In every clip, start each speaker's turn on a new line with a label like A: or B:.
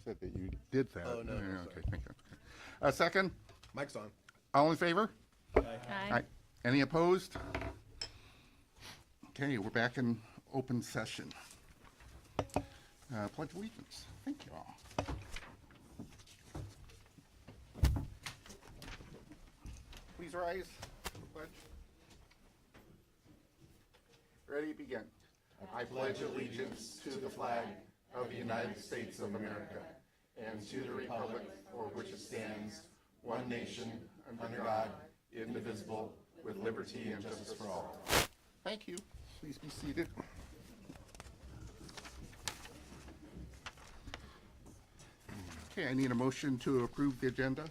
A: said that you did that.
B: Oh, no, no,
A: Yeah,
B: sorry.
A: okay, thank you. Second,
B: Mike's on.
A: all in favor?
C: Aye.
A: Any opposed? Okay, we're back in open session. Pledge allegiance. Thank you all. Please rise for the pledge. Ready, begin. I pledge allegiance to the flag of the United States of America and to the republic for which it stands, one nation, under God, indivisible, with liberty and justice for all. Thank you. Please be seated. Okay, I need a motion to approve the agenda.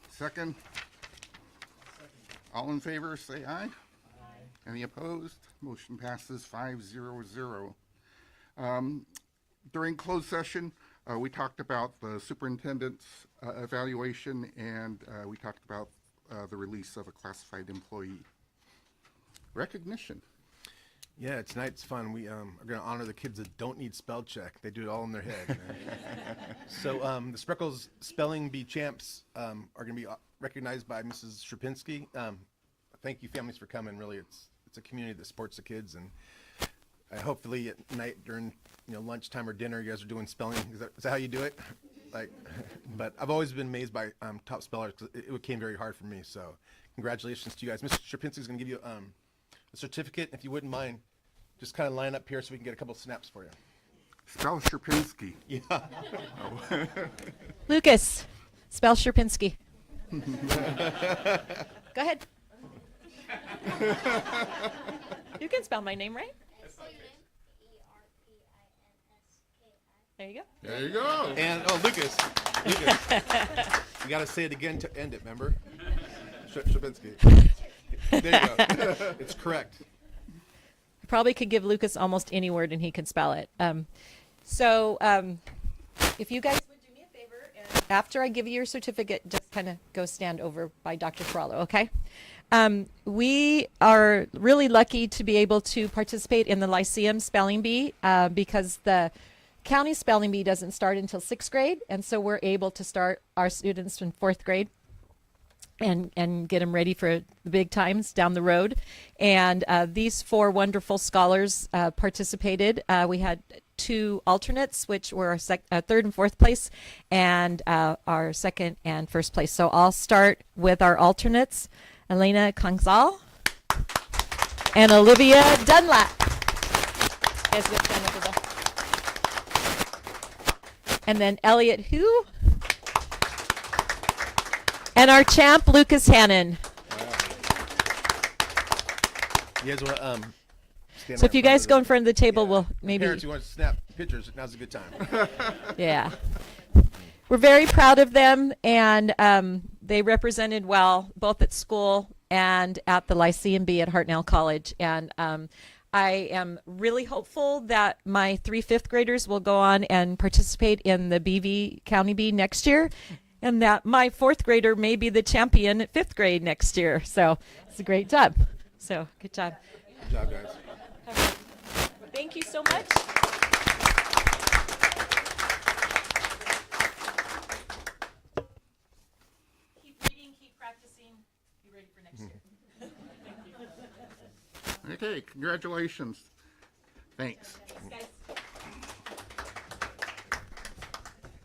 A: Second? All in favor, say aye. Any opposed? Motion passes 5-0-0. During closed session, we talked about the superintendent's evaluation, and we talked about the release of a classified employee. Recognition.
B: Yeah, tonight's fun. We are going to honor the kids that don't need spell check. They do it all in their head. So the Spreckels Spelling Bee champs are going to be recognized by Mrs. Sherpinski. Thank you, families, for coming. Really, it's a community that supports the kids, and hopefully at night during lunchtime or dinner, you guys are doing spelling. Is that how you do it? But I've always been amazed by top spellers because it became very hard for me. So congratulations to you guys. Mrs. Sherpinski is going to give you a certificate. If you wouldn't mind, just kind of line up here so we can get a couple snaps for you.
A: Spell Sherpinski.
B: Yeah.
C: Lucas, spell Sherpinski. Go ahead. You can spell my name, right? There you go.
A: There you go.
B: And Lucas, you got to say it again to end it. Remember, Sherpinski. There you go. It's correct.
C: I probably could give Lucas almost any word and he can spell it. If you guys would do me a favor, and after I give you your certificate, just kind of go stand over by Dr. Ferrallo, okay? We are really lucky to be able to participate in the Lyceum Spelling Bee because the county spelling bee doesn't start until 6th grade, and so we're able to start our students in 4th grade and get them ready for the big times down the road. And these 4 wonderful scholars participated. We had 2 alternates, which were 3rd and 4th place, and our 2nd and 1st place. So I'll start with our alternates, Elena Conzal and Olivia Dunlap. Guys, go stand over there. And then Elliot Hu. And our champ, Lucas Hannon.
B: You guys want to stand
C: So
B: right
C: if you
B: in front
C: guys
B: of
C: go in front of the table, we'll maybe...
B: Parents, you want to snap pictures, now's a good time.
C: Yeah. We're very proud of them, and they represented well, both at school and at the Lyceum Bee at Hartnell College. And I am really hopeful that my 3 5th graders will go on and participate in the BV County Bee next year, and that my 4th grader may be the champion at 5th grade next year. So it's a great job. So good job.
B: Good job, guys.
C: Thank you so much. Keep reading, keep practicing. Be ready for next year.
A: Okay, congratulations. Thanks.
C: Thanks, guys.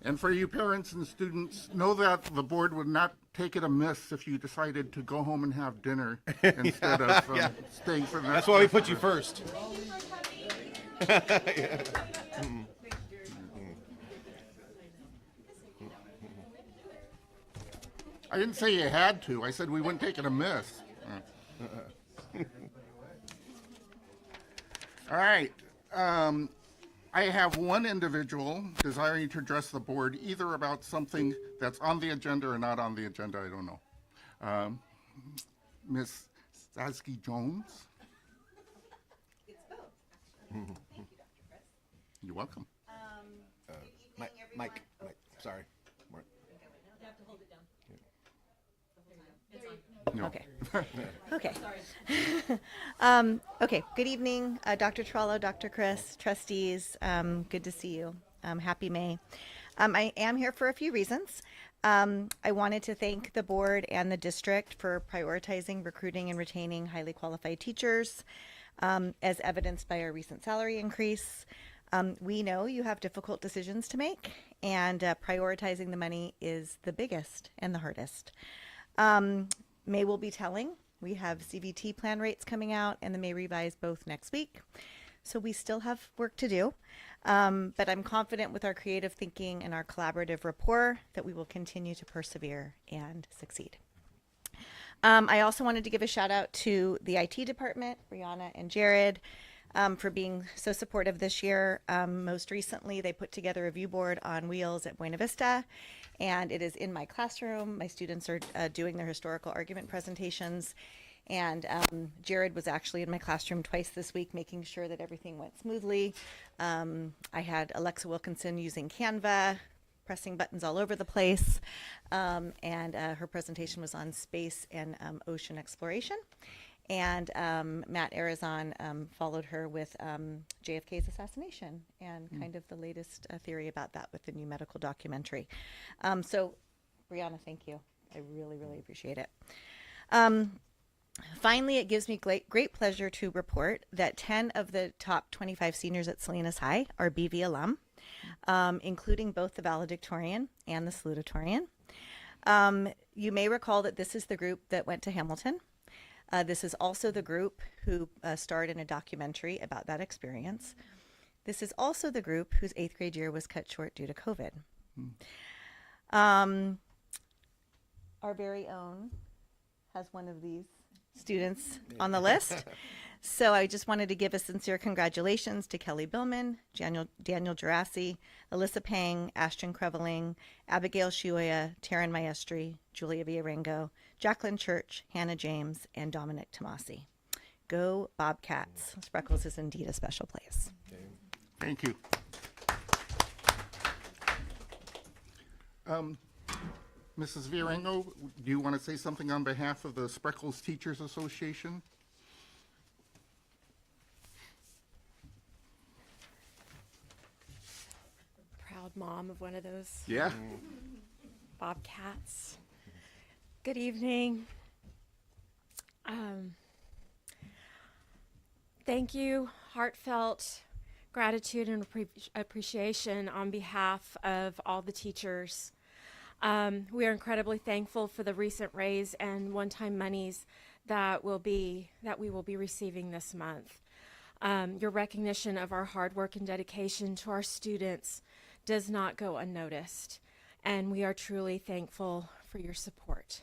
A: And for you parents and students, know that the board would not take it amiss if you decided to go home and have dinner instead of staying for the next.
B: That's why we put you first.
A: I didn't say you had to. I said we wouldn't take it amiss. All right. I have one individual desiring to address the board either about something that's on the agenda or not on the agenda. I don't know. Ms. Sasky Jones.
D: It's both, actually. Thank you, Dr. Chris.
A: You're welcome.
D: Good evening,
B: Mike,
D: everyone.
B: Mike, sorry.
C: You have to hold it down.
D: There you go.
A: No.
D: Okay. Okay. Okay. Good evening, Dr. Trollo, Dr. Chris, trustees. Good to see you. Happy May. I am here for a few reasons. I wanted to thank the board and the district for prioritizing recruiting and retaining highly qualified teachers, as evidenced by our recent salary increase. We know you have difficult decisions to make, and prioritizing the money is the biggest and the hardest. May will be telling. We have CVT plan rates coming out and the May revise both next week. So we still have work to do. But I'm confident with our creative thinking and our collaborative rapport that we will continue to persevere and succeed. I also wanted to give a shout out to the IT department, Brianna and Jared, for being so supportive this year. Most recently, they put together a view board on wheels at Buena Vista, and it is in my classroom. My students are doing their historical argument presentations, and Jared was actually in my classroom twice this week, making sure that everything went smoothly. I had Alexa Wilkinson using Canva, pressing buttons all over the place, and her presentation was on space and ocean exploration. And Matt Arizon followed her with JFK's assassination and kind of the latest theory about that with the new medical documentary. So, Brianna, thank you. I really, really appreciate it. Finally, it gives me great pleasure to report that 10 of the top 25 seniors at Salinas High are BV alum, including both the valedictorian and the salutatorian. You may recall that this is the group that went to Hamilton. This is also the group who starred in a documentary about that experience. This is also the group whose 8th grade year was cut short due to COVID. Our very own has one of these students on the list. So I just wanted to give a sincere congratulations to Kelly Billman, Daniel Gerasi, Alyssa Pang, Ashton Creveling, Abigail Shuoya, Taryn Maestri, Julia Villarengo, Jacqueline Church, Hannah James, and Dominic Tomasi. Go Bobcats. Spreckels is indeed a special place.
A: Thank you. Mrs. Villarengo, do you want to say something on behalf of the Spreckels Teachers Association?
E: Proud mom of one of those
A: Yeah.
E: bobcats. Good evening. Thank you, heartfelt gratitude and appreciation on behalf of all the teachers. We are incredibly thankful for the recent raise and one-time monies that we will be receiving this month. Your recognition of our hard work and dedication to our students does not go unnoticed, and we are truly thankful for your support.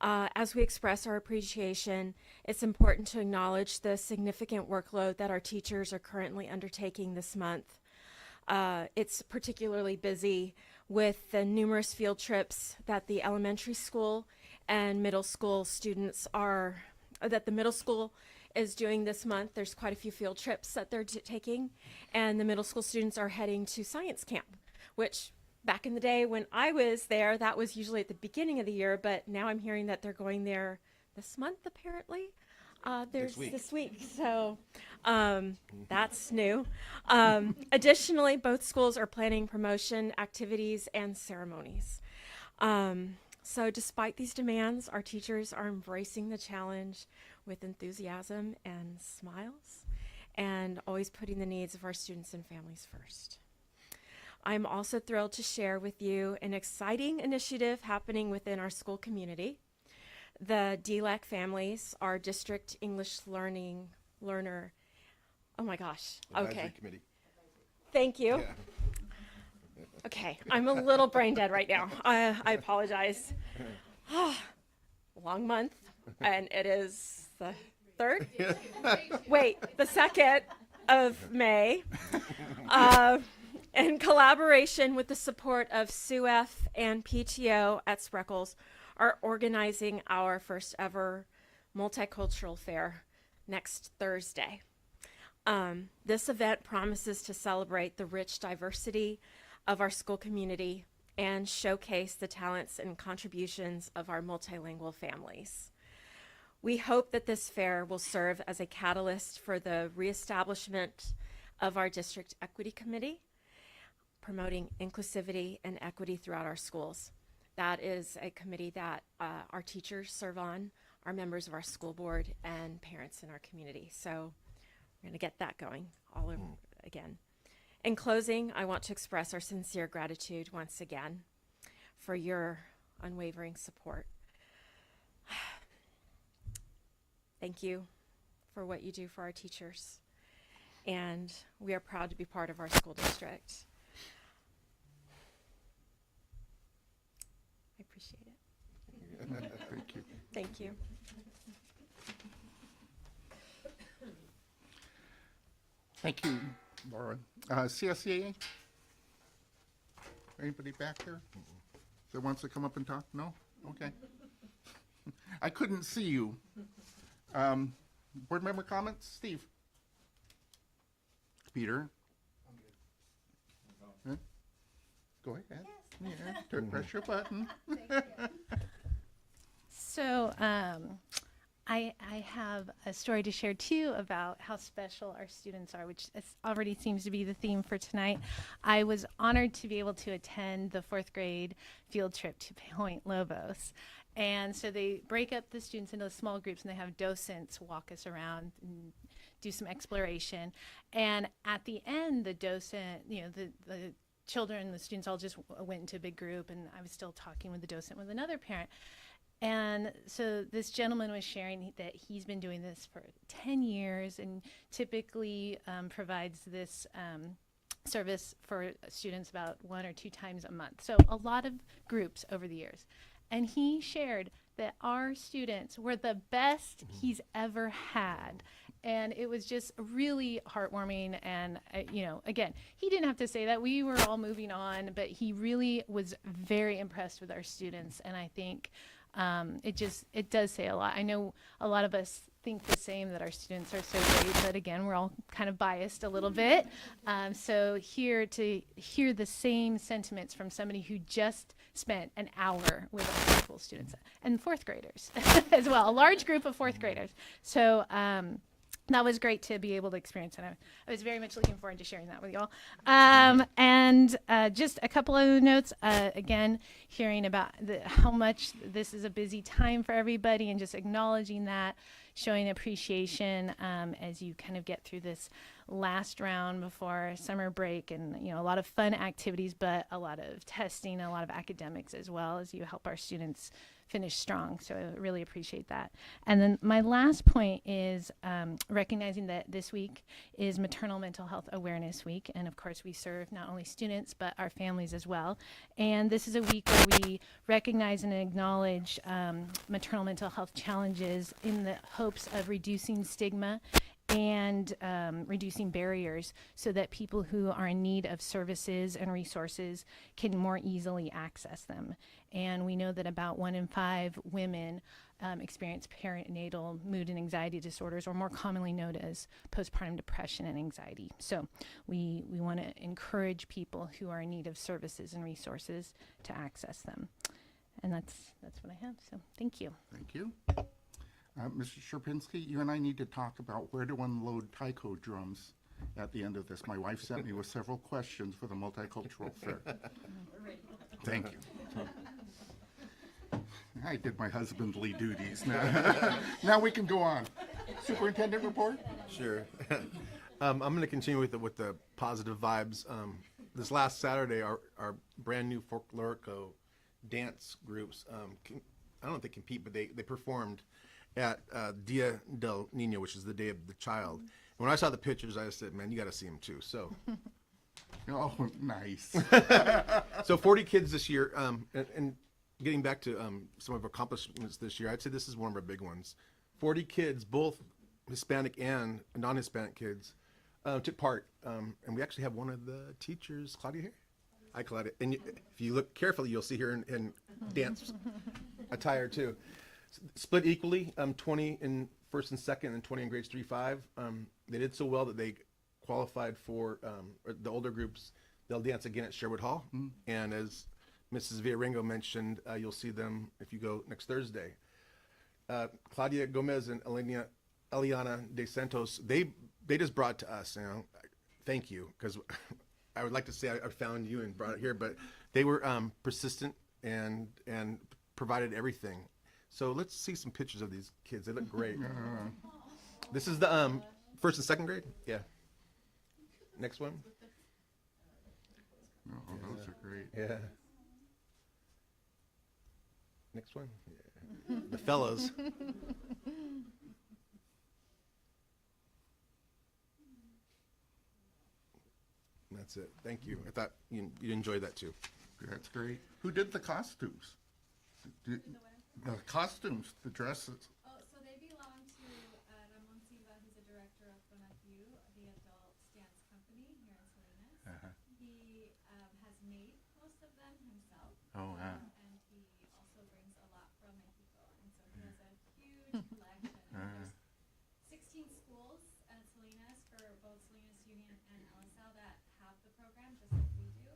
E: As we express our appreciation, it's important to acknowledge the significant workload that our teachers are currently undertaking this month. It's particularly busy with the numerous field trips that the elementary school and middle school students that the middle school is doing this month. There's quite a few field trips that they're taking, and the middle school students are heading to science camp, which back in the day when I was there, that was usually at the beginning of the year, but now I'm hearing that they're going there this month, apparently. There's this week, so that's new. Additionally, both schools are planning promotion activities and ceremonies. So despite these demands, our teachers are embracing the challenge with enthusiasm and smiles, and always putting the needs of our students and families first. I'm also thrilled to share with you an exciting initiative happening within our school community. The DLAC families, our district English learner, oh my gosh,
B: Advisory
E: okay.
B: Committee.
E: Thank you.
B: Yeah.
E: Okay, I'm a little brain dead right now. I apologize. Long month, and it is the 3rd? Wait, the 2nd of May. In collaboration with the support of SUEF and PTO at Spreckels, are organizing our first ever multicultural fair next Thursday. This event promises to celebrate the rich diversity of our school community and showcase the talents and contributions of our multilingual families. We hope that this fair will serve as a catalyst for the reestablishment of our district equity committee, promoting inclusivity and equity throughout our schools. That is a committee that our teachers serve on, our members of our school board, and parents in our community. So we're going to get that going all over again. In closing, I want to express our sincere gratitude once again for your unwavering support. Thank you for what you do for our teachers, and we are proud to be part of our school district. I appreciate it.
A: Thank you.
E: Thank you.
A: Thank you, Laura. CSEA? Anybody back there that wants to come up and talk? No? Okay. I couldn't see you. Board member comments? Steve? Peter? Huh? Go ahead. Yeah, press your button.
F: So I have a story to share too about how special our students are, which already seems to be the theme for tonight. I was honored to be able to attend the 4th grade field trip to Point Lobos. And so they break up the students into small groups, and they have docents walk us around and do some exploration. And at the end, the docent, the children, the students all just went into a big group, and I was still talking with the docent with another parent. And so this gentleman was sharing that he's been doing this for 10 years and typically provides this service for students about 1 or 2 times a month. So a lot of groups over the years. And he shared that our students were the best he's ever had. And it was just really heartwarming. And, again, he didn't have to say that. We were all moving on, but he really was very impressed with our students. And I think it does say a lot. I know a lot of us think the same, that our students are so great, but again, we're all kind of biased a little bit. So here to hear the same sentiments from somebody who just spent an hour with our high school students and 4th graders as well, a large group of 4th graders. So that was great to be able to experience, and I was very much looking forward to sharing that with you all. And just a couple of notes, again, hearing about how much this is a busy time for everybody, and just acknowledging that, showing appreciation as you kind of get through this last round before summer break, and a lot of fun activities, but a lot of testing, a lot of academics as well, as you help our students finish strong. So I really appreciate that. And then my last point is recognizing that this week is Maternal Mental Health Awareness Week. And of course, we serve not only students, but our families as well. And this is a week where we recognize and acknowledge maternal mental health challenges in the hopes of reducing stigma and reducing barriers so that people who are in need of services and resources can more easily access them. And we know that about 1 in 5 women experience perinatal mood and anxiety disorders, or more commonly known as postpartum depression and anxiety. So we want to encourage people who are in need of services and resources to access them. And that's what I have. So thank you.
A: Thank you. Mr. Sherpinski, you and I need to talk about where to unload taiko drums at the end of this. My wife sent me with several questions for the multicultural fair. Thank you. I did my husbandly duties. Now we can go on. Superintendent report?
B: Sure. I'm going to continue with the positive vibes. This last Saturday, our brand new folklorico dance groups, I don't know if they compete, but they performed at Dia del Niño, which is the Day of the Child. And when I saw the pictures, I said, man, you got to see them too. So,
A: Oh, nice.
B: so 40 kids this year. And getting back to some of our accomplishments this year, I'd say this is one of our big ones. 40 kids, both Hispanic and non-Hispanic kids, took part. And we actually have one of the teachers, Claudia, here. Hi, Claudia. And if you look carefully, you'll see her in dance attire too. Split equally, 20 in first and second, and 20 in grades 3-5. They did so well that they qualified for the older groups. They'll dance again at Sherwood Hall. And as Mrs. Villaringo mentioned, you'll see them if you go next Thursday. Claudia Gomez and Eliana De Santos, they just brought to us, thank you, because I would like to say I found you and brought it here, but they were persistent and provided everything. So let's see some pictures of these kids. They look great. This is the first and second grade? Yeah. Next one?
A: Oh, those are great.
B: Yeah. Next one? Yeah. The fellows. That's it. Thank you. I thought you'd enjoy that too.
A: That's great. Who did the costumes? The costumes, the dresses.
G: Oh, so they belong to Ramon Silva, who's the director of Bonaview, the adult dance company here in Salinas. He has made most of them himself.
A: Oh, wow.
G: And he also brings a lot from Mexico. And so he has a huge collection. There's 16 schools at Salinas for both Salinas Union and LSL that have the program, just like we do.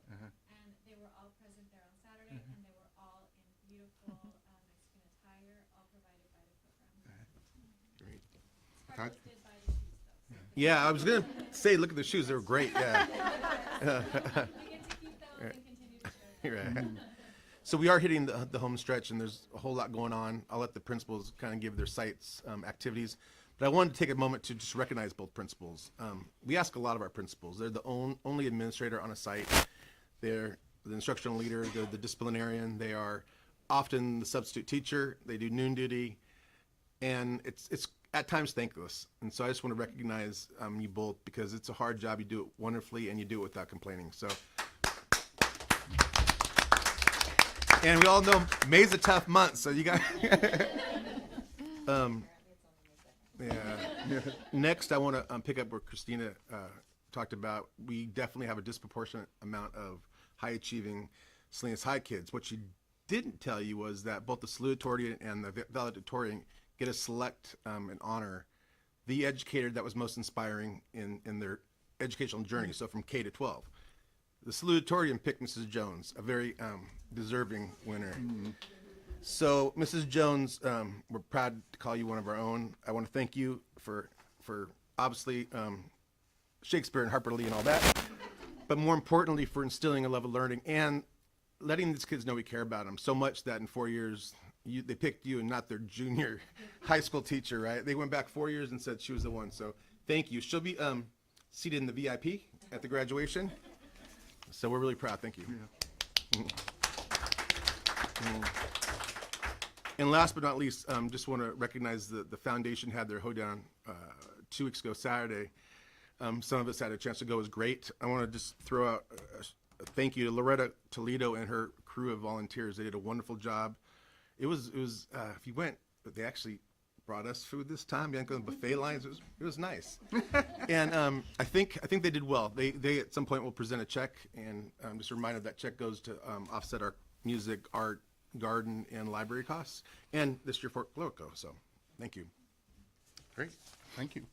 G: And they were all present there on Saturday, and they were all in beautiful Mexican attire, all provided by the program.
B: Great.
G: Spreckels did buy the shoes, though. So
B: Yeah, I was going to say, look at the shoes. They were great. Yeah.
G: we get to keep those and continue to share them.
B: Right. So we are hitting the home stretch, and there's a whole lot going on. I'll let the principals kind of give their sites activities. But I wanted to take a moment to just recognize both principals. We ask a lot of our principals. They're the only administrator on a site. They're the instructional leader. They're the disciplinarian. They are often the substitute teacher. They do noon duty. And it's at times thankless. And so I just want to recognize you both, because it's a hard job. You do it wonderfully, and you do it without complaining. So. And we all know May's a tough month, so you got. Yeah. Next, I want to pick up where Christina talked about. We definitely have a disproportionate amount of high-achieving Salinas High kids. What she didn't tell you was that both the salutatorian and the valedictorian get to select and honor the educator that was most inspiring in their educational journey, so from K to 12. The salutatorian picked Mrs. Jones, a very deserving winner. So, Mrs. Jones, we're proud to call you one of our own. I want to thank you for obviously Shakespeare and Harper Lee and all that, but more importantly for instilling a love of learning and letting these kids know we care about them so much that in 4 years they picked you and not their junior high school teacher, right? They went back 4 years and said she was the one. So, thank you. She'll be seated in the VIP at the graduation. So we're really proud. Thank you. And last but not least, just want to recognize the foundation had their hoedown 2 weeks ago Saturday. Some of us had a chance to go. It was great. I want to just throw out a thank you to Loretta Toledo and her crew of volunteers. They did a wonderful job. It was if you went, they actually brought us food this time. You didn't go to the buffet lines. It was nice. And I think they did well. They at some point will present a check, and just a reminder that check goes to offset our music, art, garden, and library costs, and this year for Loco. So, thank you.
A: Great. Thank you.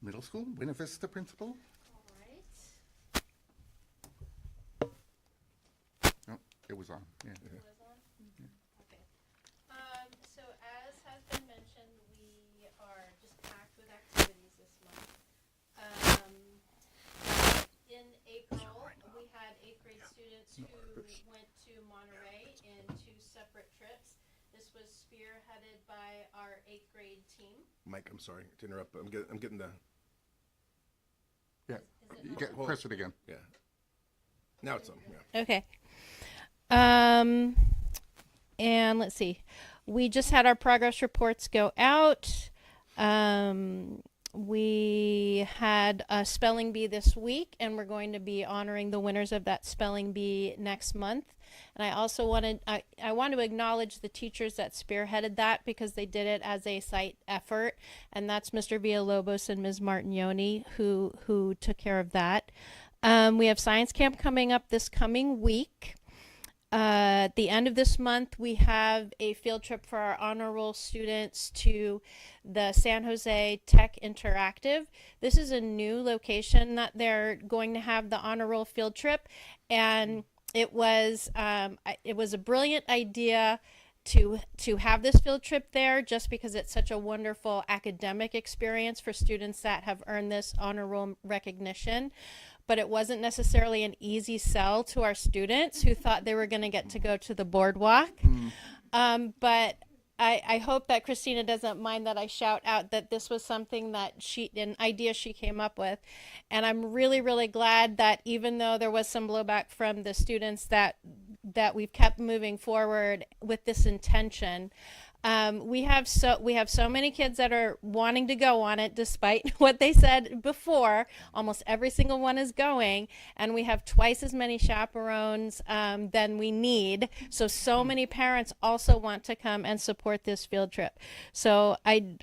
A: Middle school, Buena Vista principal. Oh, it was on. Yeah.
F: So as has been mentioned, we are just packed with activities this month. In April, we had 8th grade students who went to Monterey in 2 separate trips. This was spearheaded by our 8th grade team.
B: Mike, I'm sorry to interrupt, but I'm getting the
A: Yeah. You get, press it again.
B: yeah. Now it's on. Yeah.
F: Okay. And let's see. We just had our progress reports go out. We had a spelling bee this week, and we're going to be honoring the winners of that spelling bee next month. And I also I want to acknowledge the teachers that spearheaded that, because they did it as a site effort, and that's Mr. Villalobos and Ms. Martignoni who took care of that. We have science camp coming up this coming week. At the end of this month, we have a field trip for our honor roll students to the San Jose Tech Interactive. This is a new location that they're going to have the honor roll field trip, and it was a brilliant idea to have this field trip there, just because it's such a wonderful academic experience for students that have earned this honor roll recognition. But it wasn't necessarily an easy sell to our students who thought they were going to get to go to the boardwalk. But I hope that Christina doesn't mind that I shout out that this was something that an idea she came up with. And I'm really, really glad that even though there was some blowback from the students, that we've kept moving forward with this intention. We have so many kids that are wanting to go on it, despite what they said before. Almost every single one is going, and we have twice as many chaperones than we need. So many parents also want to come and support this field trip. So I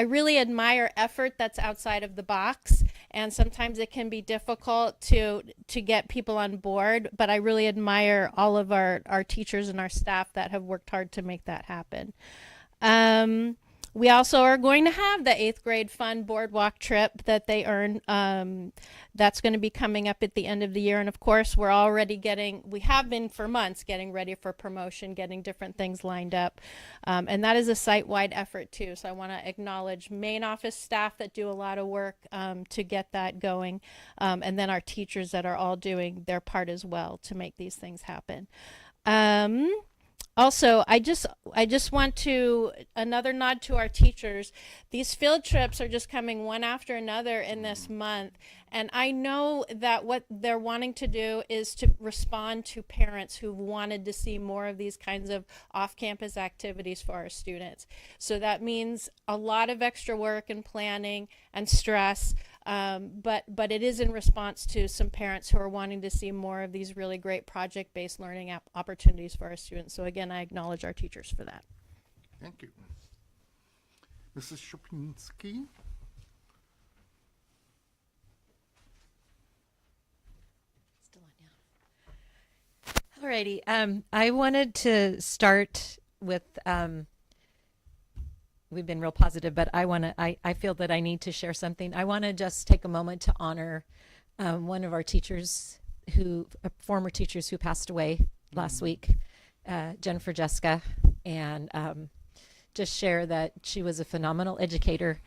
F: really admire effort that's outside of the box, and sometimes it can be difficult to get people on board. But I really admire all of our teachers and our staff that have worked hard to make that happen. We also are going to have the 8th grade fun boardwalk trip that they earn. That's going to be coming up at the end of the year. And of course, we have been for months getting ready for promotion, getting different things lined up. And that is a site-wide effort too. So I want to acknowledge main office staff that do a lot of work to get that going. And then our teachers that are all doing their part as well to make these things happen. Also, I just want to another nod to our teachers. These field trips are just coming one after another in this month, and I know that what they're wanting to do is to respond to parents who wanted to see more of these kinds of off-campus activities for our students. So that means a lot of extra work and planning and stress. But it is in response to some parents who are wanting to see more of these really great project-based learning opportunities for our students. So again, I acknowledge our teachers for that.
A: Thank you. Mrs. Shapinski?
C: Still on now. Alrighty. I wanted to start with. We've been real positive, but I feel that I need to share something. I want to just take a moment to honor one of our teachers former teachers who passed away last week, Jennifer Jessica, and just share that she was a phenomenal educator,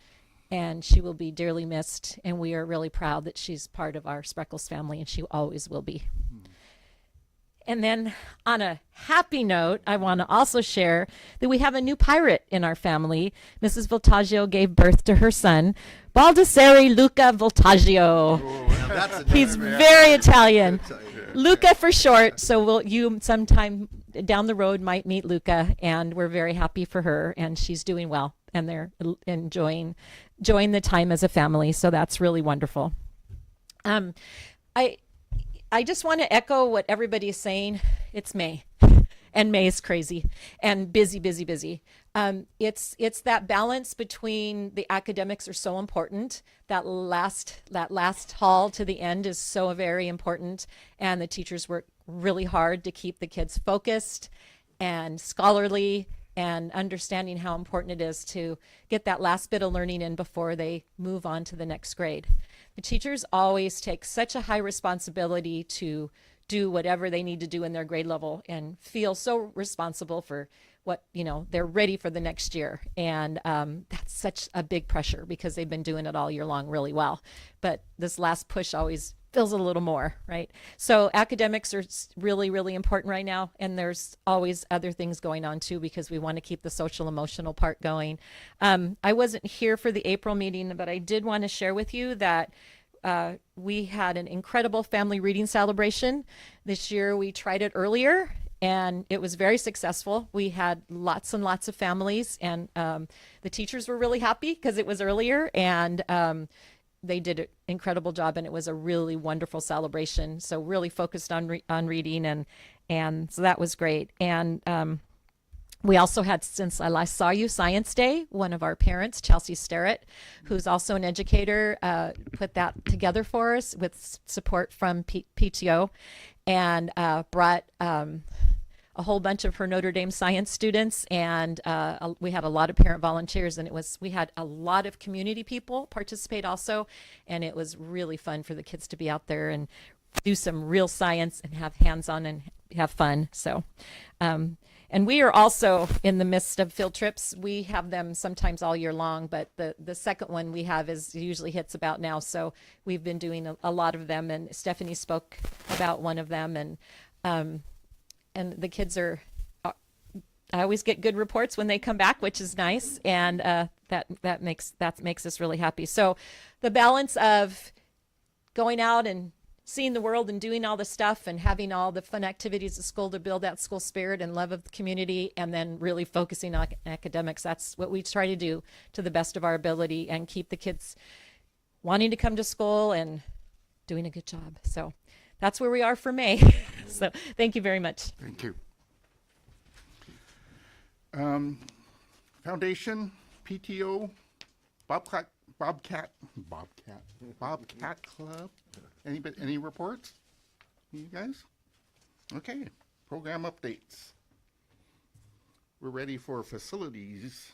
C: and she will be dearly missed, and we are really proud that she's part of our Spreckels family, and she always will be. And then on a happy note, I want to also share that we have a new pirate in our family. Mrs. Voltaggio gave birth to her son, Baldessari Luca Voltaggio. He's very Italian. Luca for short, so you sometime down the road might meet Luca, and we're very happy for her, and she's doing well, and they're enjoying the time as a family, so that's really wonderful. I just want to echo what everybody is saying. It's May, and May is crazy and busy. It's that balance between the academics are so important. That last haul to the end is so very important, and the teachers work really hard to keep the kids focused and scholarly and understanding how important it is to get that last bit of learning in before they move on to the next grade. The teachers always take such a high responsibility to do whatever they need to do in their grade level and feel so responsible for what, they're ready for the next year. And that's such a big pressure because they've been doing it all year long really well. But this last push always feels a little more, right? So academics are really, really important right now. And there's always other things going on too, because we want to keep the social emotional part going. I wasn't here for the April meeting, but I did want to share with you that we had an incredible family reading celebration. This year we tried it earlier, and it was very successful. We had lots and lots of families, and the teachers were really happy because it was earlier, and they did an incredible job, and it was a really wonderful celebration. So really focused on reading, and so that was great. And we also had, since I last saw you, Science Day. One of our parents, Chelsea Sterrett, who's also an educator, put that together for us with support from PTO, and brought a whole bunch of her Notre Dame science students, and we had a lot of parent volunteers, and we had a lot of community people participate also, and it was really fun for the kids to be out there and do some real science and have hands-on and have fun. So, and we are also in the midst of field trips. We have them sometimes all year long, but the second one we have is usually hits about now. So we've been doing a lot of them, and Stephanie spoke about one of them, and the kids are. I always get good reports when they come back, which is nice, and that makes us really happy. So, the balance of going out and seeing the world and doing all the stuff and having all the fun activities at school to build that school spirit and love of the community, and then really focusing on academics. That's what we try to do to the best of our ability and keep the kids wanting to come to school and doing a good job. So that's where we are for May. So thank you very much.
A: Thank you. Foundation, PTO, Bobcat Club. Any reports? You guys? Okay. Program updates. We're ready for facilities.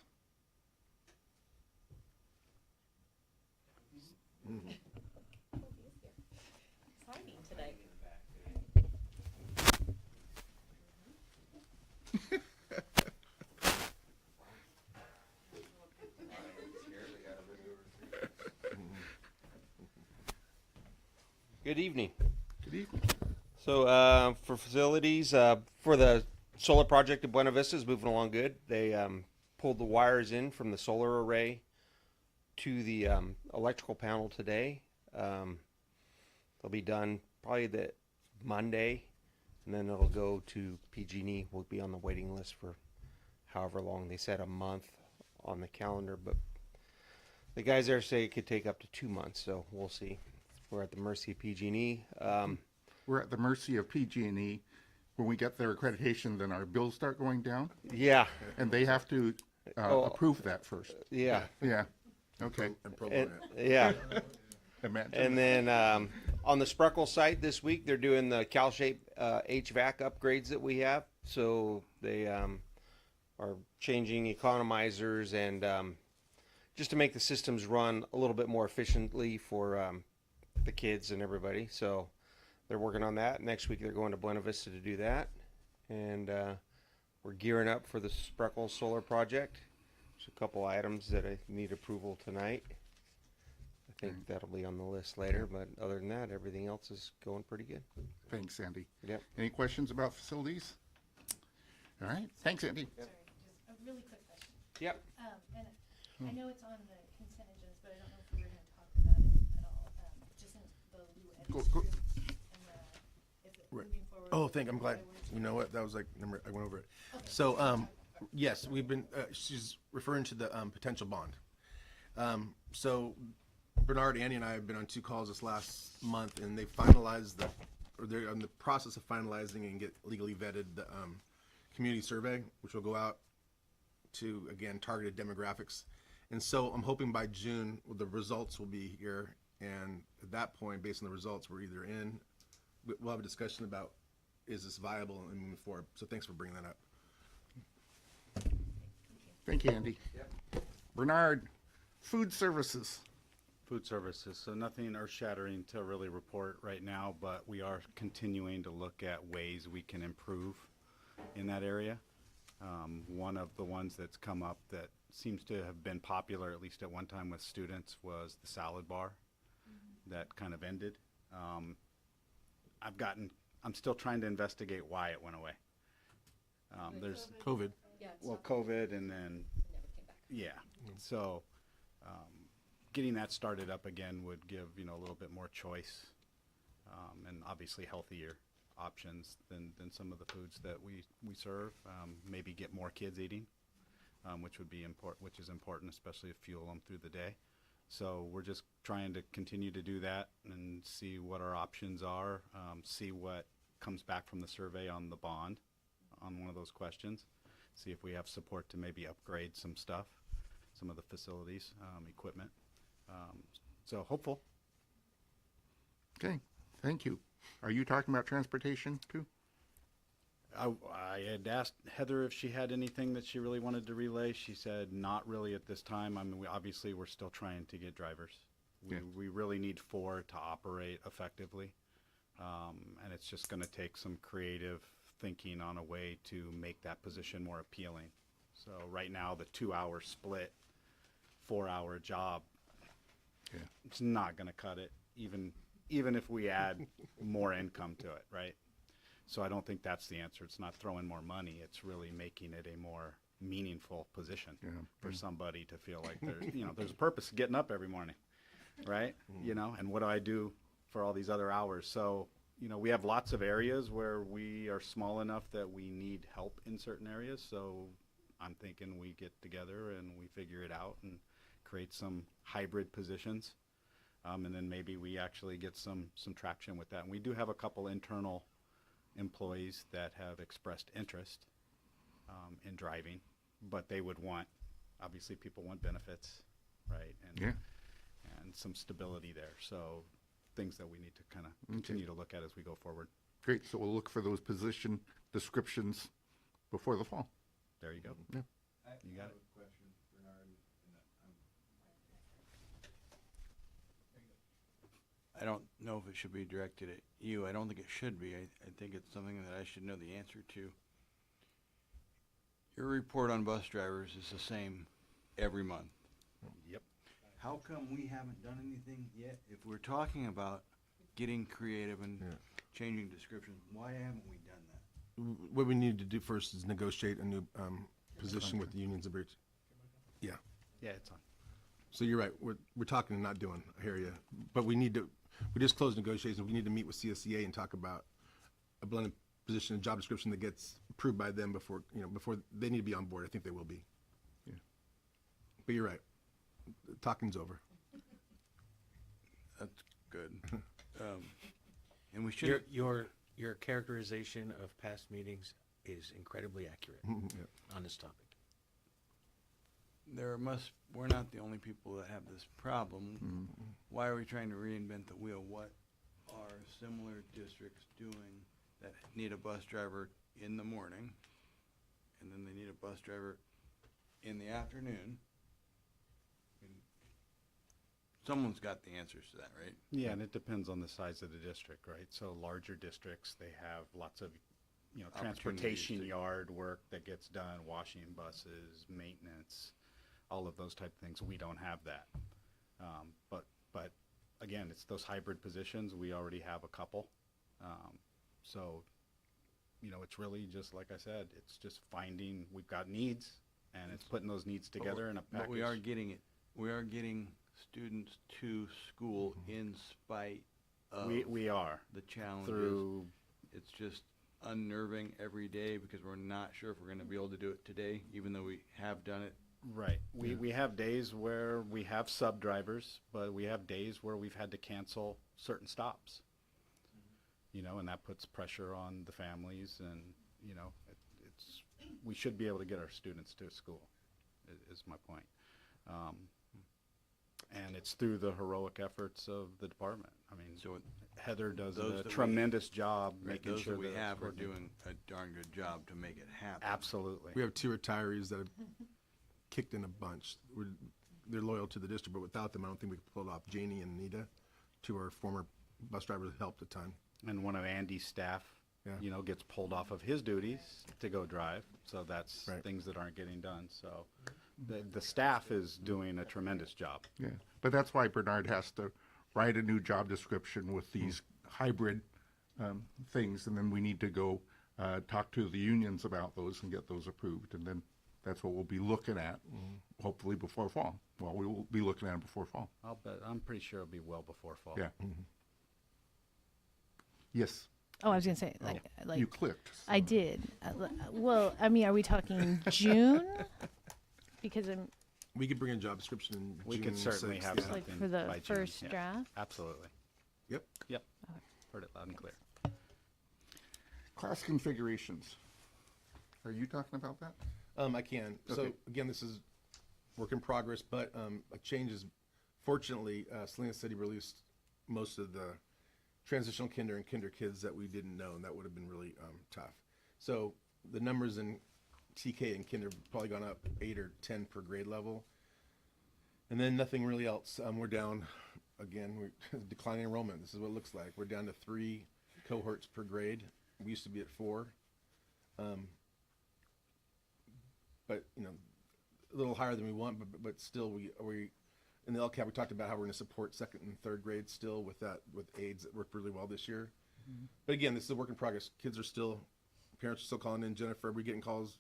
H: Good evening.
A: Good evening.
H: So for facilities, for the solar project at Buena Vista is moving along good. They pulled the wires in from the solar array to the electrical panel today. They'll be done probably the Monday, and then it'll go to PG&E. We'll be on the waiting list for however long. They said a month on the calendar, but the guys there say it could take up to 2 months, so we'll see. We're at the mercy of PG&E.
A: We're at the mercy of PG&E. When we get their accreditation, then our bills start going down,
H: Yeah,
A: and they have to approve that first.
H: yeah,
A: Yeah. Okay.
H: yeah.
A: Imagine.
H: And then on the Spreckels site this week, they're doing the CalShape HVAC upgrades that we have. So they are changing economizers and just to make the systems run a little bit more efficiently for the kids and everybody. So they're working on that. Next week they're going to Buena Vista to do that. And we're gearing up for the Spreckels solar project. There's a couple items that I need approval tonight. I think that'll be on the list later, but other than that, everything else is going pretty good.
A: Thanks, Andy.
H: Yep.
A: Any questions about facilities? All right. Thanks, Andy.
F: Sorry, just a really quick question.
H: Yep.
F: And I know it's on the consent agenda, but I don't know if we were going to talk about it at all. Just in the Lou Edwards
A: Go.
F: group and if it
B: Right.
F: moving forward.
B: Oh, I'm glad. You know what? That was like number. I went over it. So, yes, we've been. She's referring to the potential bond. So, Bernard, Andy, and I have been on 2 calls this last month, and they finalized they're in the process of finalizing and get legally vetted the community survey, which will go out to again targeted demographics. And so, I'm hoping by June the results will be here, and at that point, based on the results, we're either in. We'll have a discussion about is this viable and moving forward. So thanks for bringing that up.
A: Thank you, Andy. Bernard, food services.
I: Food services, so nothing earth-shattering to really report right now, but we are continuing to look at ways we can improve in that area. One of the ones that's come up that seems to have been popular, at least at one time with students, was the salad bar that kind of ended. I'm still trying to investigate why it went away. There's
B: COVID.
I: COVID and then, yeah. So getting that started up again would give, a little bit more choice and obviously healthier options than some of the foods that we serve. Maybe get more kids eating, which is important, especially to fuel them through the day. So we're just trying to continue to do that and see what our options are, see what comes back from the survey on the bond on one of those questions, see if we have support to maybe upgrade some stuff, some of the facilities, equipment. So hopeful.
A: Okay, thank you. Are you talking about transportation too?
I: I had asked Heather if she had anything that she really wanted to relay. She said not really at this time. I mean, we're still trying to get drivers.
A: Yeah.
I: We really need 4 to operate effectively. And it's just going to take some creative thinking on a way to make that position more appealing. So right now, the 2-hour split, 4-hour job, it's not going to cut it, even if we add more income to it, right? So I don't think that's the answer. It's not throwing more money. It's really making it a more meaningful position for somebody to feel like there's a purpose of getting up every morning, right? And what do I do for all these other hours? So, we have lots of areas where we are small enough that we need help in certain areas. So I'm thinking we get together and we figure it out and create some hybrid positions. And then maybe we actually get some traction with that. And we do have a couple internal employees that have expressed interest in driving, but they would want, obviously people want benefits, right? And some stability there. So things that we need to kind of continue to look at as we go forward.
A: Great, so we'll look for those position descriptions before the fall.
I: There you go.
A: Yeah.
I: You got it.
J: I don't know if it should be directed at you. I don't think it should be. I think it's something that I should know the answer to. Your report on bus drivers is the same every month.
I: Yep.
J: How come we haven't done anything yet? If we're talking about getting creative and changing descriptions, why haven't we done that?
B: What we need to do first is negotiate a new position with the unions and bridge. Yeah.
I: Yeah, it's on.
B: So you're right. We're talking and not doing. I hear you. But we just closed negotiations. We need to meet with CSEA and talk about a blended position, a job description that gets approved by them before they need to be on board. I think they will be. Yeah. But you're right. The talking's over.
J: That's good. And we should.
K: Your characterization of past meetings is incredibly accurate on this topic.
J: We're not the only people that have this problem. Why are we trying to reinvent the wheel? What are similar districts doing that need a bus driver in the morning, and then they need a bus driver in the afternoon? Someone's got the answers to that, right?
I: Yeah, and it depends on the size of the district, right? So larger districts, they have lots of, transportation yard work that gets done, washing buses, maintenance, all of those type of things. We don't have that. But again, it's those hybrid positions. We already have a couple. So, it's really just, like I said, it's just finding, we've got needs, and it's putting those needs together in a package.
J: But we are getting it. We are getting students to school in spite of
I: we are
J: the challenges.
I: through.
J: It's just unnerving every day because we're not sure if we're going to be able to do it today, even though we have done it.
I: Right. We have days where we have sub drivers, but we have days where we've had to cancel certain stops. And that puts pressure on the families, and we should be able to get our students to school. Is my point. And it's through the heroic efforts of the department. I mean,
J: So
I: Heather does
J: those
I: a
J: that we-
I: tremendous job making
J: those
I: sure
J: that we
I: it's
J: have are
I: coordinated.
J: doing a darn good job to make it happen.
I: Absolutely.
B: We have 2 retirees that have kicked in a bunch. They're loyal to the district, but without them, I don't think we could pull it off. Janie and Nita, 2 of our former bus drivers, helped a ton.
I: And one of Andy's staff, gets pulled off of his duties to go drive. So that's
B: Right.
I: things that aren't getting done. So the staff is doing a tremendous job.
A: Yeah, but that's why Bernard has to write a new job description with these hybrid things, and then we need to go talk to the unions about those and get those approved, and then that's what we'll be looking at, hopefully before fall. Well, we will be looking at them before fall.
I: I'm pretty sure it'll be well before fall.
A: Yeah. Yes,
F: Oh, I was gonna say like
A: you clicked.
F: I did. Well, I mean, are we talking June? Because I'm
B: We could bring a job description in
I: We
B: June
I: could certainly
B: 6th,
I: have
B: yeah.
I: something
F: like for the
I: by June,
F: first
I: yeah.
F: draft.
I: Absolutely.
B: Yep.
I: Yep. Heard it loud and clear.
A: Class configurations. Are you talking about that?
B: I can. So
A: Okay.
B: again, this is work in progress, but a change is, fortunately, Salinas City released most of the transitional kinder and kinder kids that we didn't know, and that would have been really tough. So the numbers in TK and kinder have probably gone up 8 or 10 per grade level. And then nothing really else. We're down, again, we're declining enrollment. This is what it looks like. We're down to 3 cohorts per grade. We used to be at 4. But, you know, a little higher than we want, but still we in the LCAP we talked about how we're going to support 2nd and 3rd grade still with aides that worked really well this year. But again, this is a work in progress. Parents are still calling in. Jennifer, are we getting calls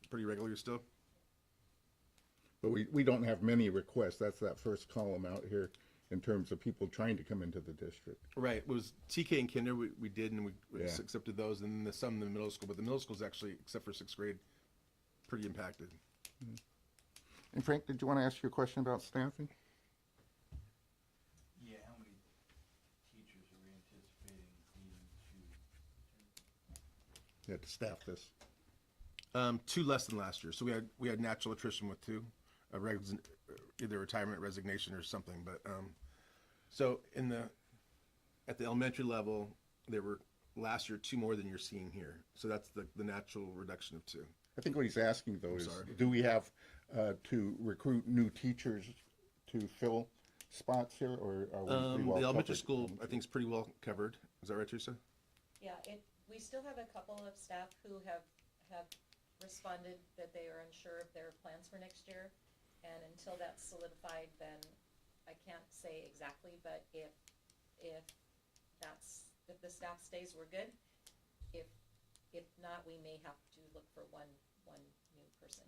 B: pretty regularly still?
A: But we don't have many requests. That's that first column out here in terms of people trying to come into the district.
B: Right. It was TK and kinder we did, and we
A: Yeah.
B: accepted those, and then some in the middle school. But the middle school is actually, except for 6th grade, pretty impacted.
A: And Frank, did you want to ask your question about staffing?
J: Yeah, how many teachers are we anticipating needing to?
A: Yeah, to staff this.
B: 2 less than last year. So we had natural attrition with 2, either retirement, resignation, or something. But so at the elementary level, there were last year 2 more than you're seeing here. So that's the natural reduction of 2.
A: I think what he's asking though is,
B: sorry.
A: do we have to recruit new teachers to fill spots here, or are we pretty well
B: The elementary
A: covered?
B: school, I think, is pretty well covered. Is that right, Teresa?
C: Yeah, we still have a couple of staff who have responded that they are unsure of their plans for next year. And until that's solidified, then I can't say exactly, but if the staff stays, we're good. If not, we may have to look for one new person.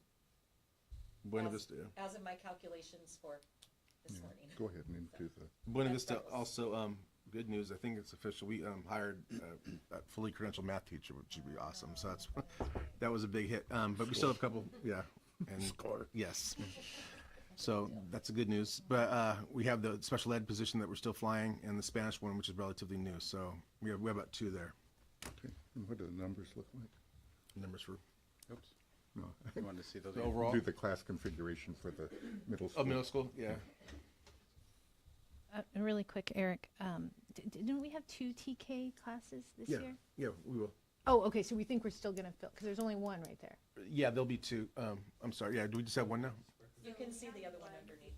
B: Buena
C: As-
B: Vista. Yeah.
C: As of my calculations for this morning.
A: Go ahead and into the.
B: Buena
C: That's
B: Vista
C: Spreckels.
B: also, good news. I think it's official. We hired a fully credentialed math teacher, which would be awesome. So that was a big hit. But we still have a couple. Yeah. And
A: Score.
B: yes. So that's a good news. But we have the special ed position that we're still flying, and the Spanish one, which is relatively new. So we have about 2 there.
A: Okay. And what do the numbers look like?
B: Numbers for
I: Oops.
A: No.
I: You wanted to see those?
B: the overall.
A: Do the class configuration for the middle school.
B: Oh, middle school. Yeah.
F: Really quick, Eric, didn't we have 2 TK classes this
B: Yeah.
F: year?
B: Yeah. We will.
F: Oh, okay, so we think we're still gonna fill, because there's only 1 right there.
B: Yeah. There'll be 2. I'm sorry. Yeah. Do we just have 1 now?
C: You can see the other one underneath.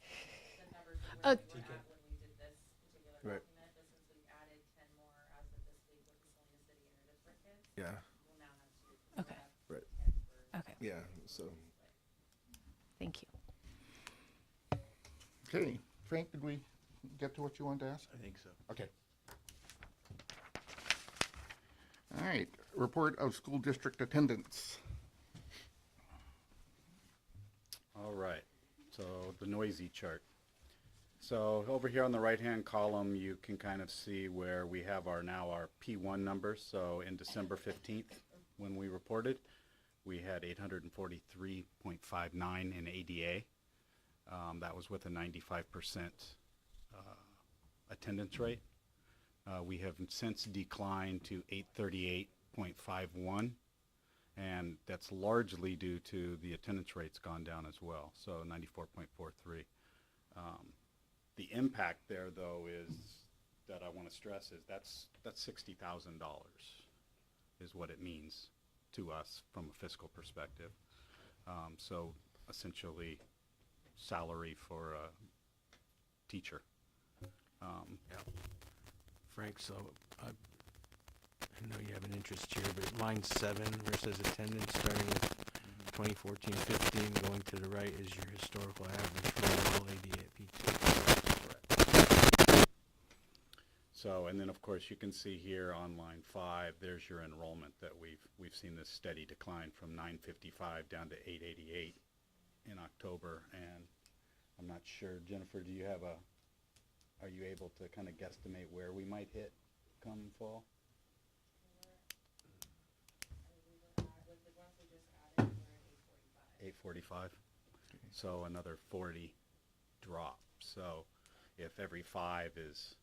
G: Because the numbers we
F: Oh.
G: were looking at when we did this particular
B: Right.
G: document, but since we've added 10 more as of this week with the Salinas City Interdistrict kids,
B: Yeah.
G: we'll now have 2. So
F: Okay.
G: we'll have
B: Right.
G: 10 for
F: Okay,
B: Yeah. So.
F: thank you.
A: Okay. Frank, did we get to what you wanted to ask?
J: I think so.
A: Okay. All right. Report of school district attendance.
I: All right, so the noisy chart. So over here on the right-hand column, you can kind of see where we have our P1 numbers. So in December 15th, when we reported, we had 843.59 in ADA. That was with a 95% attendance rate. We have since declined to 838.51. And that's largely due to the attendance rate's gone down as well, so 94.43. The impact there, though, is that I want to stress is that's $60,000 is what it means to us from a fiscal perspective. So essentially, salary for a teacher.
K: Frank, so I know you have an interest here, but line 7 where it says attendance starting with 2014-15 going to the right is your historical average for all AD at P2.
I: So, and then of course you can see here on line 5, there's your enrollment that we've seen this steady decline from 955 down to 888 in October. And I'm not sure, Jennifer, are you able to kind of guesstimate where we might hit come fall?
G: with the ones we just added, we're at 845.
I: 845. So another 40 drop. So if every 5 is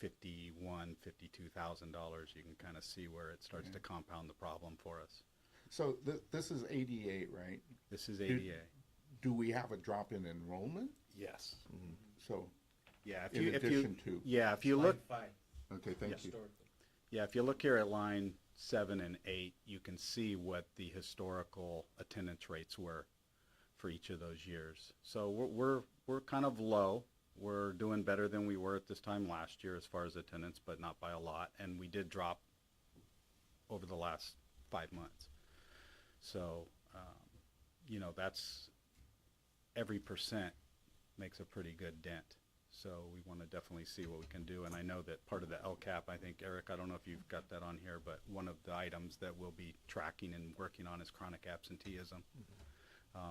I: $52,000, you can kind of see where it starts to compound the problem for us.
A: So this is ADA, right?
I: This is ADA.
A: Do we have a drop in enrollment?
I: Yes.
A: So,
I: Yeah.
A: in addition to,
I: if you look,
A: okay, thank you.
I: yeah, if you look here at line 7 and 8, you can see what the historical attendance rates were for each of those years. So we're kind of low we're doing better than we were at this time last year as far as attendance, but not by a lot. And we did drop over the last 5 months. So, you know, that's every percent makes a pretty good dent. So we want to definitely see what we can do. And I know that part of the LCAP, I think, Eric, I don't know if you've got that on here, but one of the items that we'll be tracking and working on is chronic absenteeism.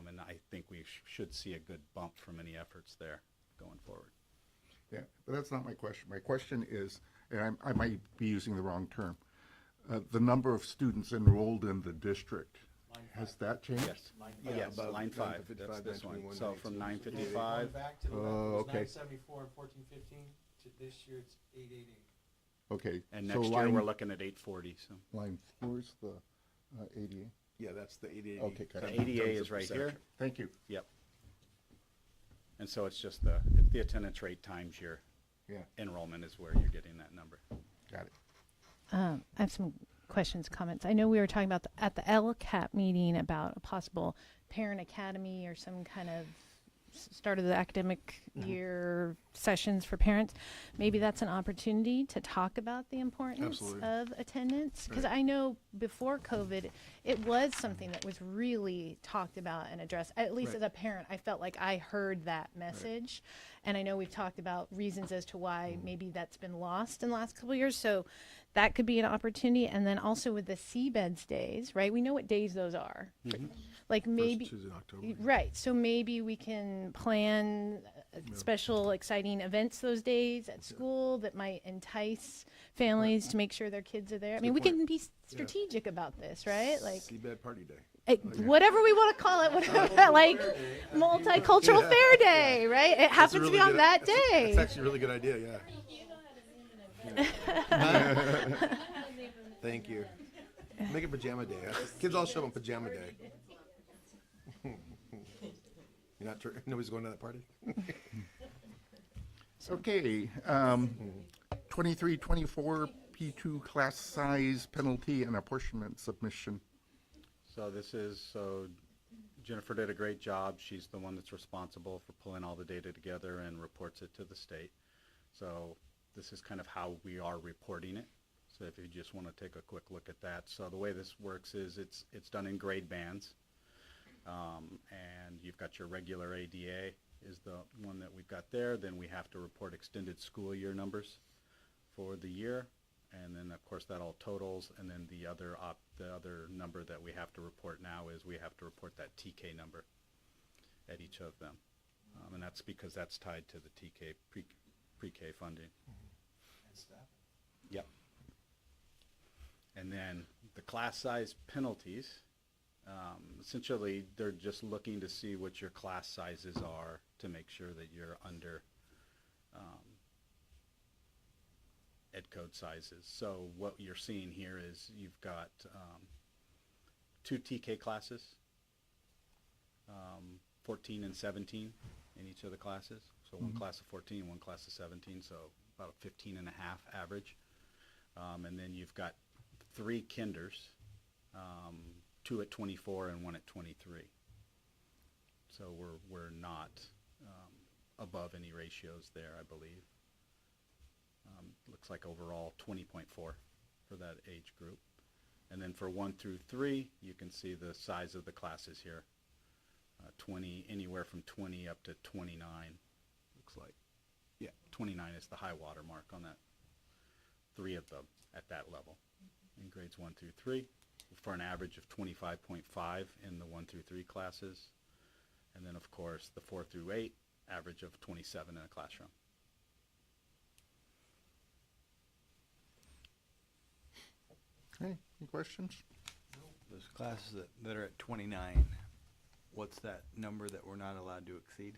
I: And I think we should see a good bump from any efforts there going forward.
A: Yeah, but that's not my question. My question is, and I might be using the wrong term, the number of students enrolled in the district, has that changed?
I: Yes. Yes, line 5, that's this one. So from 955,
K: Back to the left, it
A: Oh,
K: was
A: okay.
K: 974 and 1415, to this year it's 888.
A: Okay.
I: and
A: so
I: next year
A: line-
I: we're looking at 840, so.
A: Line, where's the ADA?
B: Yeah, that's the 88.
A: Okay,
I: The
A: got it.
I: ADA is right here.
A: Thank you.
I: Yep. And so it's just the attendance rate times your
A: Yeah,
I: enrollment is where you're getting that number.
A: got it.
F: I have some questions, comments. I know we were talking about at the LCAP meeting about a possible parent academy or some kind of start of the academic year sessions for parents. Maybe that's an opportunity to talk about the importance
B: Absolutely.
F: of attendance. Because
B: Right.
F: I know before COVID, it was something that was really talked about and addressed. At least
B: Right.
F: as a parent, I felt like I heard that message. And I know we've talked about reasons as to why maybe that's been lost in the last couple of years. So that could be an opportunity. And then also with the seabeds days, right? We know what days those are. Like maybe,
B: First Tuesday in October.
F: right. So maybe we can plan special exciting events those days at school that might entice families to make sure their kids are there. I mean, we
B: good point.
F: can be strategic about this, right? Like
B: Seabed Party Day.
F: whatever we want to call it, whatever, like multicultural fair day, right? It
B: That's a
F: happens to
B: really
F: be on
B: good-
F: that
B: that's-
F: day.
B: That's actually a really good idea, yeah. Thank you. Make it pajama day. Kids all show up on pajama day. You're not, nobody's going to that party?
A: Okay, 23-24 P2 class size penalty and apportionment submission.
I: So so Jennifer did a great job. She's the one that's responsible for pulling all the data together and reports it to the state. So this is kind of how we are reporting it. So if you just want to take a quick look at that. So the way this works is it's done in grade bands. And you've got your regular ADA is the one that we've got there. Then we have to report extended school year numbers for the year. And then, of course, that all totals. And then the other number that we have to report now is we have to report that TK number at each of them. And that's because that's tied to the TK pre-K funding.
K: And staff.
I: Yep. And then the class size penalties, essentially they're just looking to see what your class sizes are to make sure that you're under ed code sizes. So what you're seeing here is you've got 2 TK classes, 14 and 17 in each of the classes. So one class of 14, one class of 17, so about a 15 and a half average. And then you've got 3 kinders, 2 at 24 and 1 at 23. So we're not above any ratios there, I believe. Looks like overall 20.4 for that age group. And then for 1 through 3, you can see the size of the classes here. 20, anywhere from 20 up to 29, looks like. Yeah, 29 is the high water mark on that. 3 of them at that level in grades 1 through 3, for an average of 25.5 in the 1 through 3 classes. And then, of course, the 4 through 8, average of 27 in a classroom.
A: Okay, any questions?
J: Those classes that are at 29, what's that number that we're not allowed to exceed?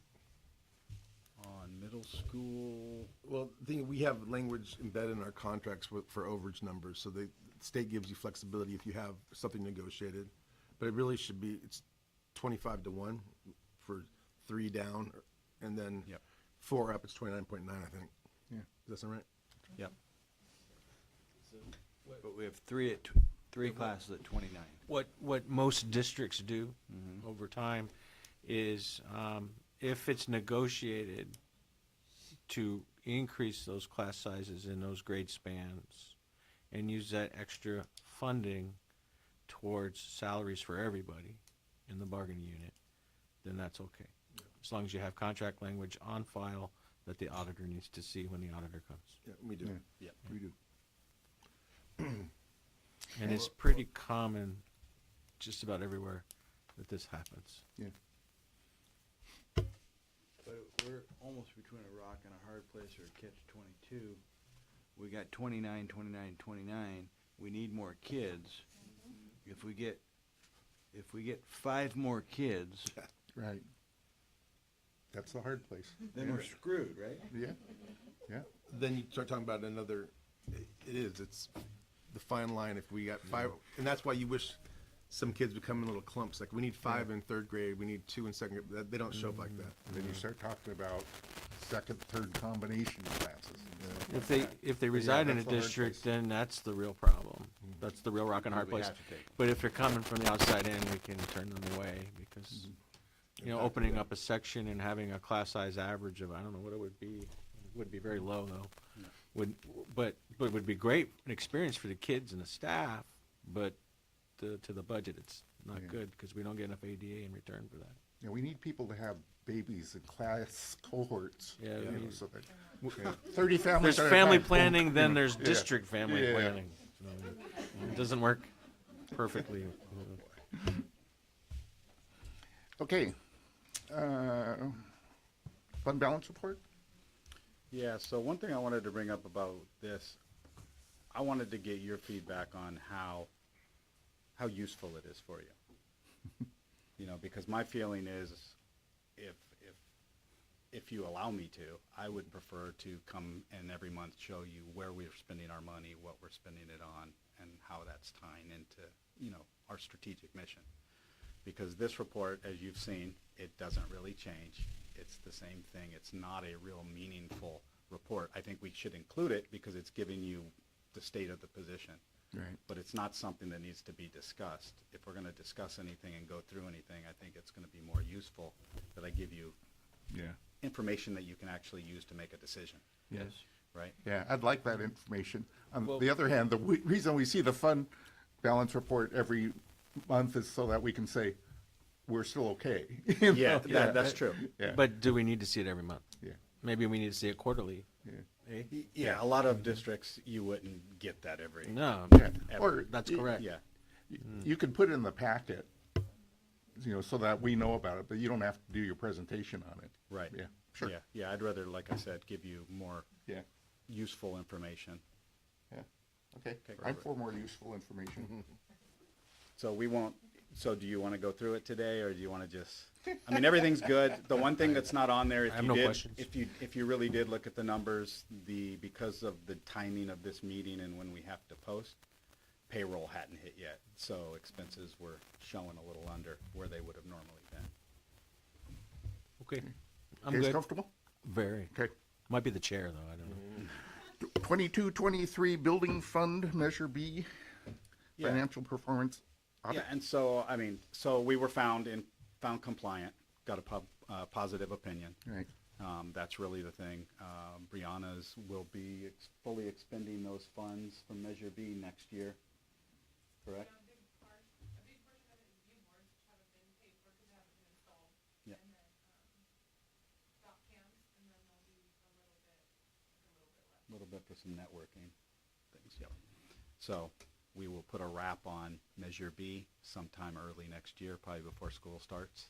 B: On middle school, well, we have language embedded in our contracts for overage numbers, so the state gives you flexibility if you have something negotiated. But it really should be, it's 25-1 for 3 down, and then
I: Yep.
B: 4 up, it's 29.9, I think.
A: Yeah.
B: Does that sound right?
I: Yep.
J: But we have 3 classes at 29.
K: What most districts do over time is if it's negotiated, to increase those class sizes in those grade spans and use that extra funding towards salaries for everybody in the bargaining unit, then that's okay. As long as you have contract language on file that the auditor needs to see when the auditor comes.
B: Yeah, we do.
I: Yeah.
B: We do.
K: And it's pretty common just about everywhere that this happens.
B: Yeah.
J: But we're almost between a rock and a hard place or a catch-22. We got 29, 29, 29. We need more kids. If we get 5 more kids,
A: Right. That's the hard place.
J: then we're screwed, right?
A: Yeah, yeah.
B: Then you start talking about another, it's the fine line if we got 5, and that's why you wish some kids would come in little clumps, like we need 5 in 3rd grade, we need 2 in 2nd grade, they don't show up like that.
A: And then you start talking about second, third combination classes.
K: If they reside in a
A: that's the hard
K: district,
A: place.
K: then that's the real problem. That's the real rock and hard
J: We
K: place.
J: have to take.
K: But if they're coming from the outside in, we can turn them away because, you know, opening up a section and having a class size average of, I don't know what it would be very low though. But would be great, an experience for the kids and the staff, but to the budget, it's not
A: Yeah.
K: good because we don't get enough ADA in return for that.
A: You know, we need people to have babies in class cohorts.
K: Yeah,
A: you
K: we
A: know,
K: need-
A: so that 30 families.
K: There's
A: at a
K: family
A: time.
K: planning, then
A: Yeah.
K: there's
A: Yeah.
K: district family
A: Yeah.
K: planning. So it doesn't work perfectly.
A: Okay. Fund balance report?
I: Yeah, so one thing I wanted to bring up about this, I wanted to get your feedback on how useful it is for you. You know, because my feeling is if you allow me to, I would prefer to come and every month show you where we're spending our money, what we're spending it on, and how that's tying into, you know, our strategic mission. Because this report, as you've seen, it doesn't really change. It's the same thing. It's not a real meaningful report. I think we should include it because it's giving you the state of the position.
A: Right.
I: But it's not something that needs to be discussed. If we're going to discuss anything and go through anything, I think it's going to be more useful that I give you
A: Yeah.
I: information that you can actually use to make a decision,
K: Yes.
I: right?
A: Yeah, I'd like that information. On
K: Well-
A: the other hand, the reason we see the fund balance report every month is so that we can say, we're still okay. You know?
I: Yeah, that's true.
A: Yeah.
K: But do we need to see it every month?
A: Yeah.
K: Maybe we need to see it quarterly.
A: Yeah.
K: Eh?
I: Yeah, a lot of districts, you wouldn't get that every.
K: No,
A: Yeah.
I: Ever.
A: Or
K: that's correct.
I: Yeah,
A: you can put it in the packet, you know, so that we know about it, but you don't have to do your presentation on it.
I: right.
A: Yeah, sure.
I: Yeah, I'd rather, like I said, give you more
A: Yeah,
I: useful information.
A: yeah. Okay,
I: Okay,
A: I'm
I: great.
A: for more useful information.
I: So we won't, so do you want to go through it today, or do you want to just, I mean, everything's good. The one thing that's not on there, if
K: I have
I: you
K: no
I: did,
K: questions.
I: if you really did look at the numbers, because of the timing of this meeting and when we have to post, payroll hadn't hit yet, so expenses were showing a little under where they would have normally been.
K: Okay. I'm
A: Guys
K: good.
A: comfortable?
K: Very.
A: Okay.
K: Might be the chair though. I don't know.
A: 22-23 building fund, measure B,
I: Yeah.
A: financial performance audit.
I: Yeah, and so, I mean, so we were found compliant, got a positive opinion.
A: Right.
I: That's really the thing. Brianna's will be fully expending those funds from Measure B next year, correct? Yeah. A little bit for some networking things, yep. So we will put a wrap on Measure B sometime early next year, probably before school starts.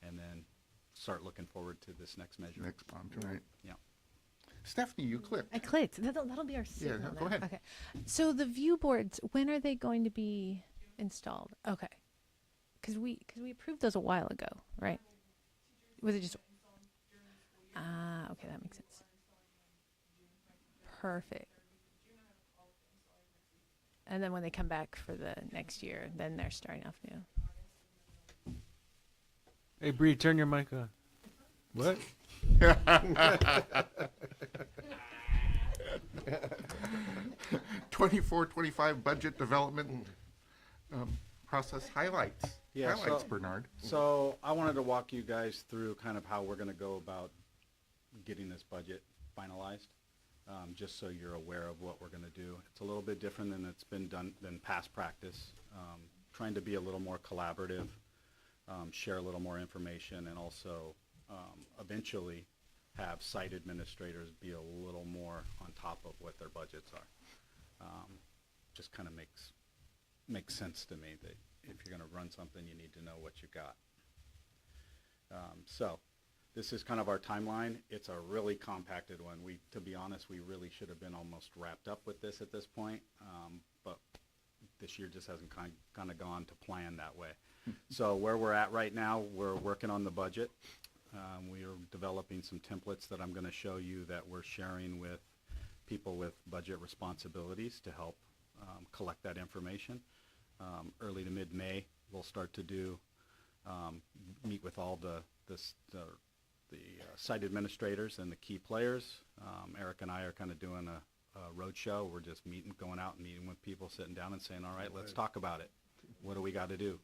I: And then start looking forward to this next measure.
A: Next month, right.
I: Yeah.
A: Stephanie, you clicked.
F: I clicked. That'll be our signal.
A: go
F: now.
A: ahead.
F: Okay. So the view boards, when are they going to be installed? Okay. Because we approved those a while ago, right? Was it just? Ah, okay, that makes sense. Perfect. And then when they come back for the next year, then they're starting off new.
K: Hey Bree, turn your mic on. What?
A: 24-25 budget development process highlights.
I: Yeah,
A: Highlights,
I: so-
A: Bernard.
I: So I wanted to walk you guys through kind of how we're going to go about getting this budget finalized, just so you're aware of what we're going to do. It's a little bit different than it's been done than past practice. Trying to be a little more collaborative, share a little more information, and also eventually have site administrators be a little more on top of what their budgets are. Just kind of makes sense to me that if you're going to run something, you need to know what you got. So this is kind of our timeline. It's a really compacted one. To be honest, we really should have been almost wrapped up with this at this point, but this year just hasn't kind of gone to plan that way. So where we're at right now, we're working on the budget. We are developing some templates that I'm going to show you that we're sharing with people with budget responsibilities to help collect that information. Early to mid-May, we'll start to do meet with all the site administrators and the key players. Eric and I are kind of doing a road show. We're just going out and meeting with people, sitting down and saying, all right, let's talk about it. What do we got to do?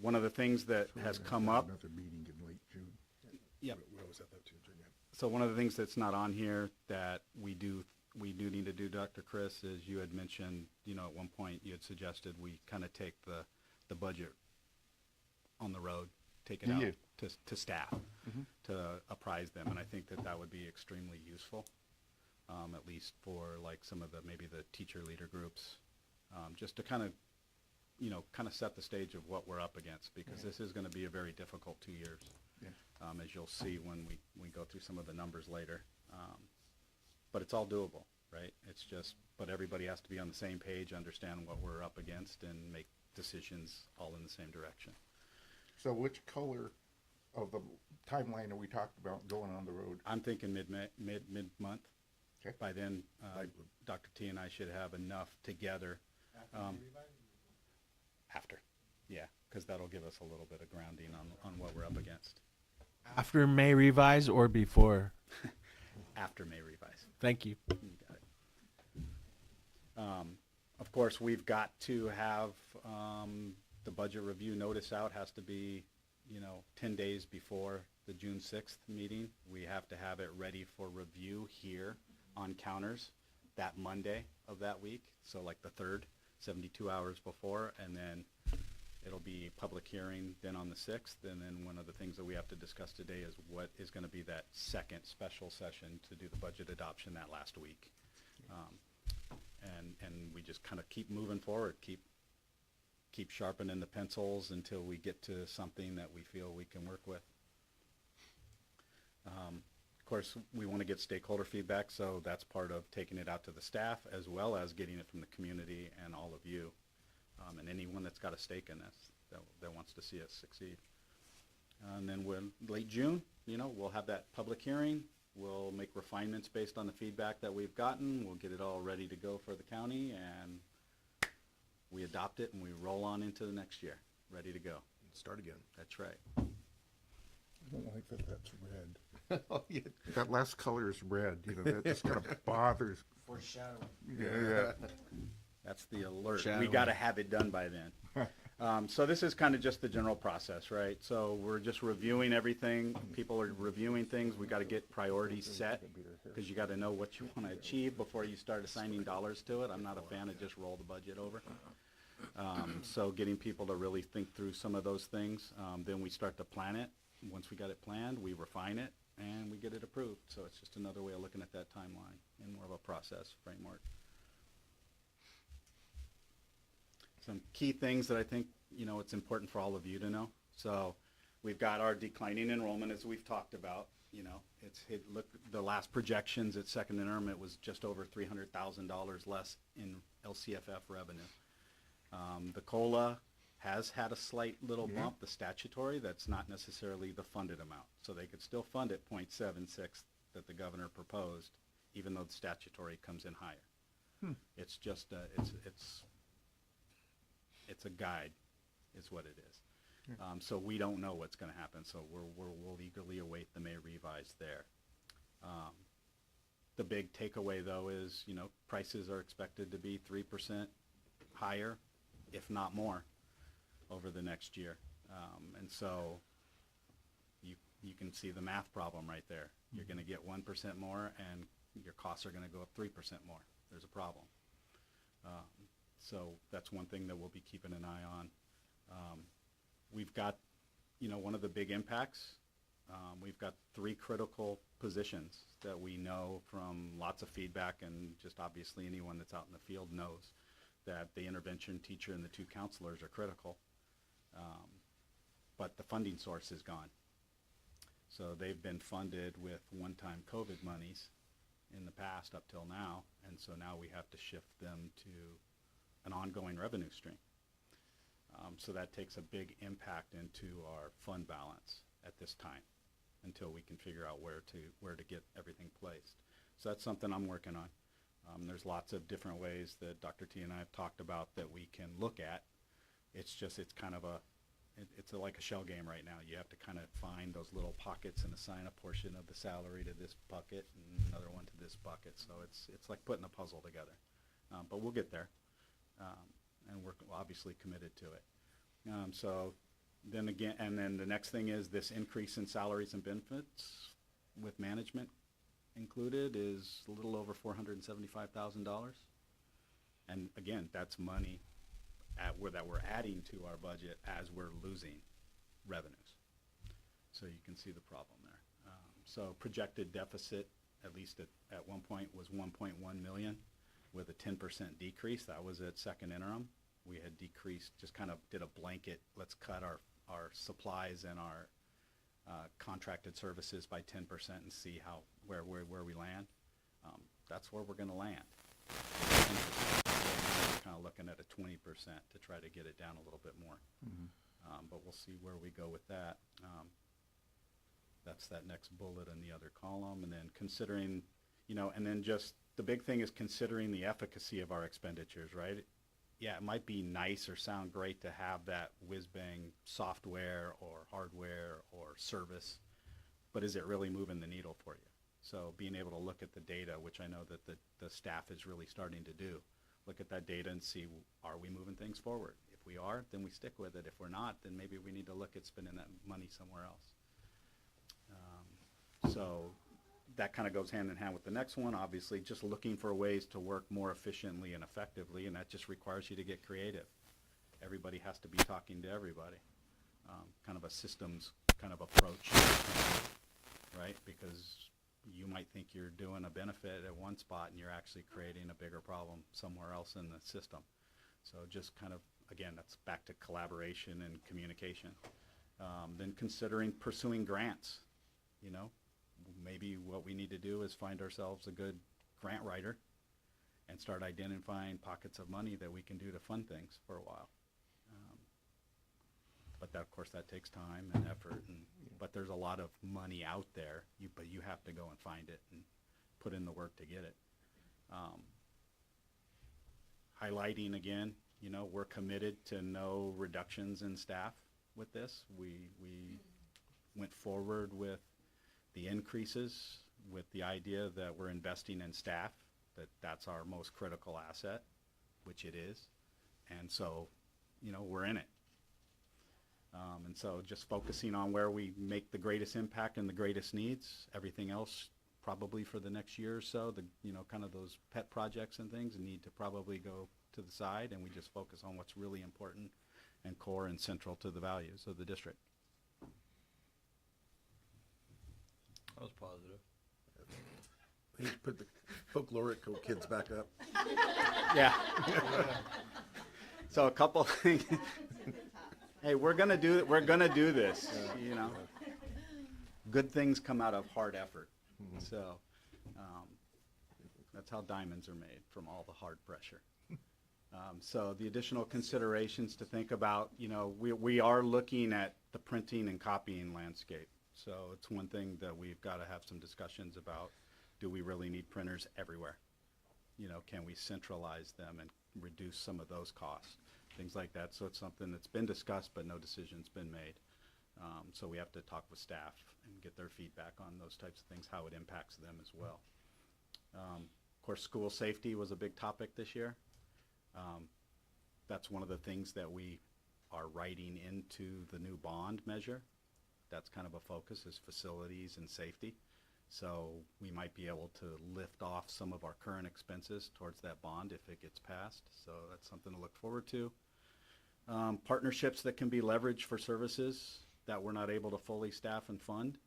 I: One of the things that has come up.
A: Another meeting in late June.
I: Yep.
A: We always have that too, June.
I: So one of the things that's not on here that we do need to do, Dr. Chris, is you had mentioned, at one point you had suggested we kind of take the budget on the road, take it out to staff, to apprise them, and I think that would be extremely useful, at least for like some of maybe the teacher leader groups, just to kind of set the stage of what we're up against, because this is going to be a very difficult 2 years, as you'll see when we go through some of the numbers later. But it's all doable, right? It's just, but everybody has to be on the same page, understand what we're up against, and make decisions all in the same direction.
A: So which color of the timeline are we talking about going on the road?
I: I'm thinking mid-month.
A: Okay.
I: By then, Dr. T and I should have enough together. After, yeah, because that'll give us a little bit of grounding on what we're up against.
K: After May revise or before?
I: After May revise.
K: Thank you.
I: You got it. Of course, we've got to have the budget review notice out. Has to be, 10 days before the June 6th meeting. We have to have it ready for review here on counters that Monday of that week. So like the 3rd, 72 hours before, and then it'll be public hearing then on the 6th. And then one of the things that we have to discuss today is what is going to be that second special session to do the budget adoption that last week. And we just kind of keep moving forward, keep sharpening the pencils until we get to something that we feel we can work with. Of course, we want to get stakeholder feedback, so that's part of taking it out to the staff as well as getting it from the community and all of you, and anyone that's got a stake in this that wants to see us succeed. And then late June, we'll have that public hearing. We'll make refinements based on the feedback that we've gotten. We'll get it all ready to go for the county, and we adopt it and we roll on into the next year, ready to go.
B: Start again.
I: That's right.
A: I don't like that that's red. Oh, yeah. That last color is red, that just kind of bothers.
K: Foreshadowing.
A: Yeah.
I: That's the alert. We
K: Shadowing.
I: got to have it done by then. So this is kind of just the general process, right? So we're just reviewing everything. People are reviewing things. We got to get priorities set, because you got to know what you want to achieve before you start assigning dollars to it. I'm not a fan of just roll the budget over. So getting people to really think through some of those things. Then we start to plan it. Once we got it planned, we refine it, and we get it approved. So it's just another way of looking at that timeline in more of a process framework. Some key things that I think, it's important for all of you to know. So we've got our declining enrollment, as we've talked about. Look, the last projections at second interim, it was just over $300,000 less in LCFF revenue. The COLA has had a slight little bump, the statutory, that's not necessarily the funded amount. So they could still fund at 0.76 that the governor proposed, even though the statutory comes in higher. It's just, it's a guide, is what it is. So we don't know what's going to happen, so we'll eagerly await the May revise there. The big takeaway, though, is, prices are expected to be 3% higher, if not more, over the next year. And so you can see the math problem right there. You're going to get 1% more, and your costs are going to go up 3% more. There's a problem. So that's one thing that we'll be keeping an eye on. We've got, one of the big impacts. We've got 3 critical positions that we know from lots of feedback, and just obviously anyone that's out in the field knows that the intervention teacher and the 2 counselors are critical. But the funding source is gone. So they've been funded with one-time COVID monies in the past up till now, and so now we have to shift them to an ongoing revenue stream. So that takes a big impact into our fund balance at this time until we can figure out where to get everything placed. So that's something I'm working on. There's lots of different ways that Dr. T and I have talked about that we can look at. It's kind of like a shell game right now. You have to kind of find those little pockets and assign a portion of the salary to this bucket and another one to this bucket. So it's like putting a puzzle together. But we'll get there. And we're obviously committed to it. So then again, and then the next thing is this increase in salaries and benefits with management included is a little over $475,000. And again, that's money that we're adding to our budget as we're losing revenues. So you can see the problem there. So projected deficit, at least at one point, was 1.1 million with a 10% decrease. That was at second interim. We had decreased, just kind of did a blanket, let's cut our supplies and our contracted services by 10% and see where we land. That's where we're going to land. Kind of looking at a 20% to try to get it down a little bit more. But we'll see where we go with that. That's that next bullet in the other column. And then considering, and then just the big thing is considering the efficacy of our expenditures, right? Yeah, it might be nice or sound great to have that whiz-bang software or hardware or service, but is it really moving the needle for you? So being able to look at the data, which I know that the staff is really starting to do, look at that data and see, are we moving things forward? If we are, then we stick with it. If we're not, then maybe we need to look at spending that money somewhere else. So that kind of goes hand in hand with the next one, obviously, just looking for ways to work more efficiently and effectively, and that just requires you to get creative. Everybody has to be talking to everybody. Kind of a systems kind of approach, right? Because you might think you're doing a benefit at one spot and you're actually creating a bigger problem somewhere else in the system. So just kind of, again, that's back to collaboration and communication. Then considering pursuing grants, maybe what we need to do is find ourselves a good grant writer and start identifying pockets of money that we can do to fund things for a while. But that, of course, that takes time and effort, but there's a lot of money out there, but you have to go and find it and put in the work to get it. Highlighting again, we're committed to no reductions in staff with this. We went forward with the increases with the idea that we're investing in staff, that's our most critical asset, which it is. And so, we're in it. And so just focusing on where we make the greatest impact and the greatest needs, everything else probably for the next year or so, kind of those pet projects and things need to probably go to the side, and we just focus on what's really important and core and central to the values of the district.
J: That was positive.
B: We need to put the folkloric kids back up.
I: Yeah. So a couple things. Hey, we're gonna do this. Good things come out of hard effort. So that's how diamonds are made, from all the hard pressure. So the additional considerations to think about, we are looking at the printing and copying landscape. So it's one thing that we've got to have some discussions about. Do we really need printers everywhere? Can we centralize them and reduce some of those costs? Things like that. So it's something that's been discussed, but no decision's been made. So we have to talk with staff and get their feedback on those types of things, how it impacts them as well. Of course, school safety was a big topic this year. That's one of the things that we are writing into the new bond measure. That's kind of a focus, is facilities and safety. So we might be able to lift off some of our current expenses towards that bond if it gets passed. So that's something to look forward to. Partnerships that can be leveraged for services that we're not able to fully staff and fund.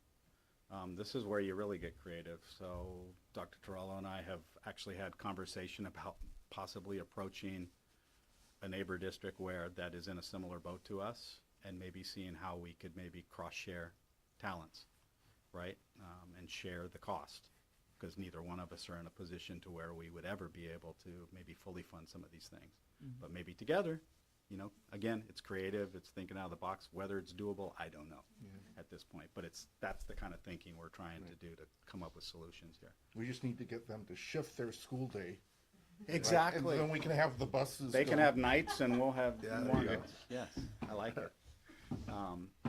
I: This is where you really get creative. So Dr. Torello and I have actually had conversation about possibly approaching a neighbor district where that is in a similar boat to us, and maybe seeing how we could maybe cross-share talents, right? And share the cost, because neither one of us are in a position to where we would ever be able to maybe fully fund some of these things. But maybe together, you know, again, it's creative, it's thinking out of the box. Whether it's doable, I don't know at this point. But that's the kind of thinking we're trying to do to come up with solutions here.
A: We just need to get them to shift their school day.
I: Exactly.
A: And then we can have the buses.
I: They can
A: go.
I: have nights and we'll have mornings.
A: there you go.
I: Yes, I like it.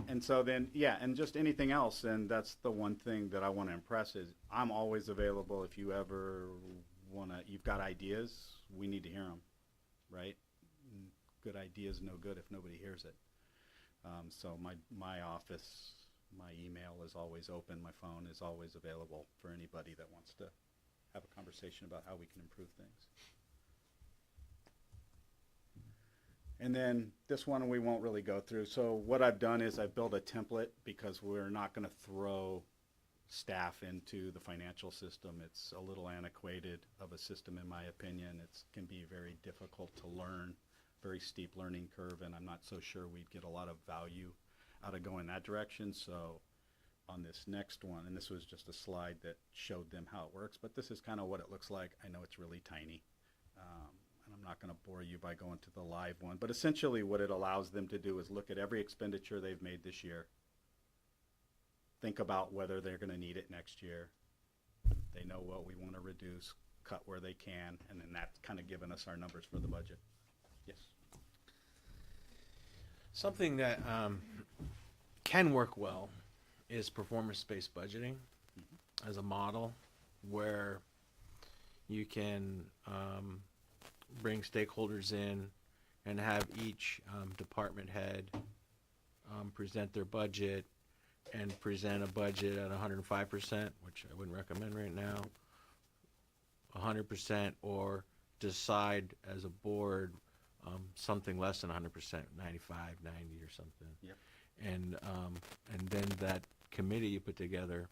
I: And so then, yeah, and just anything else, and that's the one thing that I want to impress is I'm always available if you ever want to, you've got ideas, we need to hear them, right? Good ideas, no good if nobody hears it. So my office, my email is always open, my phone is always available for anybody that wants to have a conversation about how we can improve things. And then this one we won't really go through. So what I've done is I've built a template because we're not going to throw staff into the financial system. It's a little antiquated of a system in my opinion. It can be very difficult to learn, very steep learning curve, and I'm not so sure we'd get a lot of value out of going that direction. So on this next one, and this was just a slide that showed them how it works, but this is kind of what it looks like. I know it's really tiny. And I'm not going to bore you by going to the live one, but essentially what it allows them to do is look at every expenditure they've made this year, think about whether they're going to need it next year. They know what we want to reduce, cut where they can, and then that's kind of given us our numbers for the budget. Yes.
K: Something that can work well is performance-based budgeting as a model where you can bring stakeholders in and have each department head present their budget and present a budget at 105%, which I wouldn't recommend right now, 100%, or decide as a board something less than 100%, 95, 90 or something.
I: Yep.
K: And then that committee you put together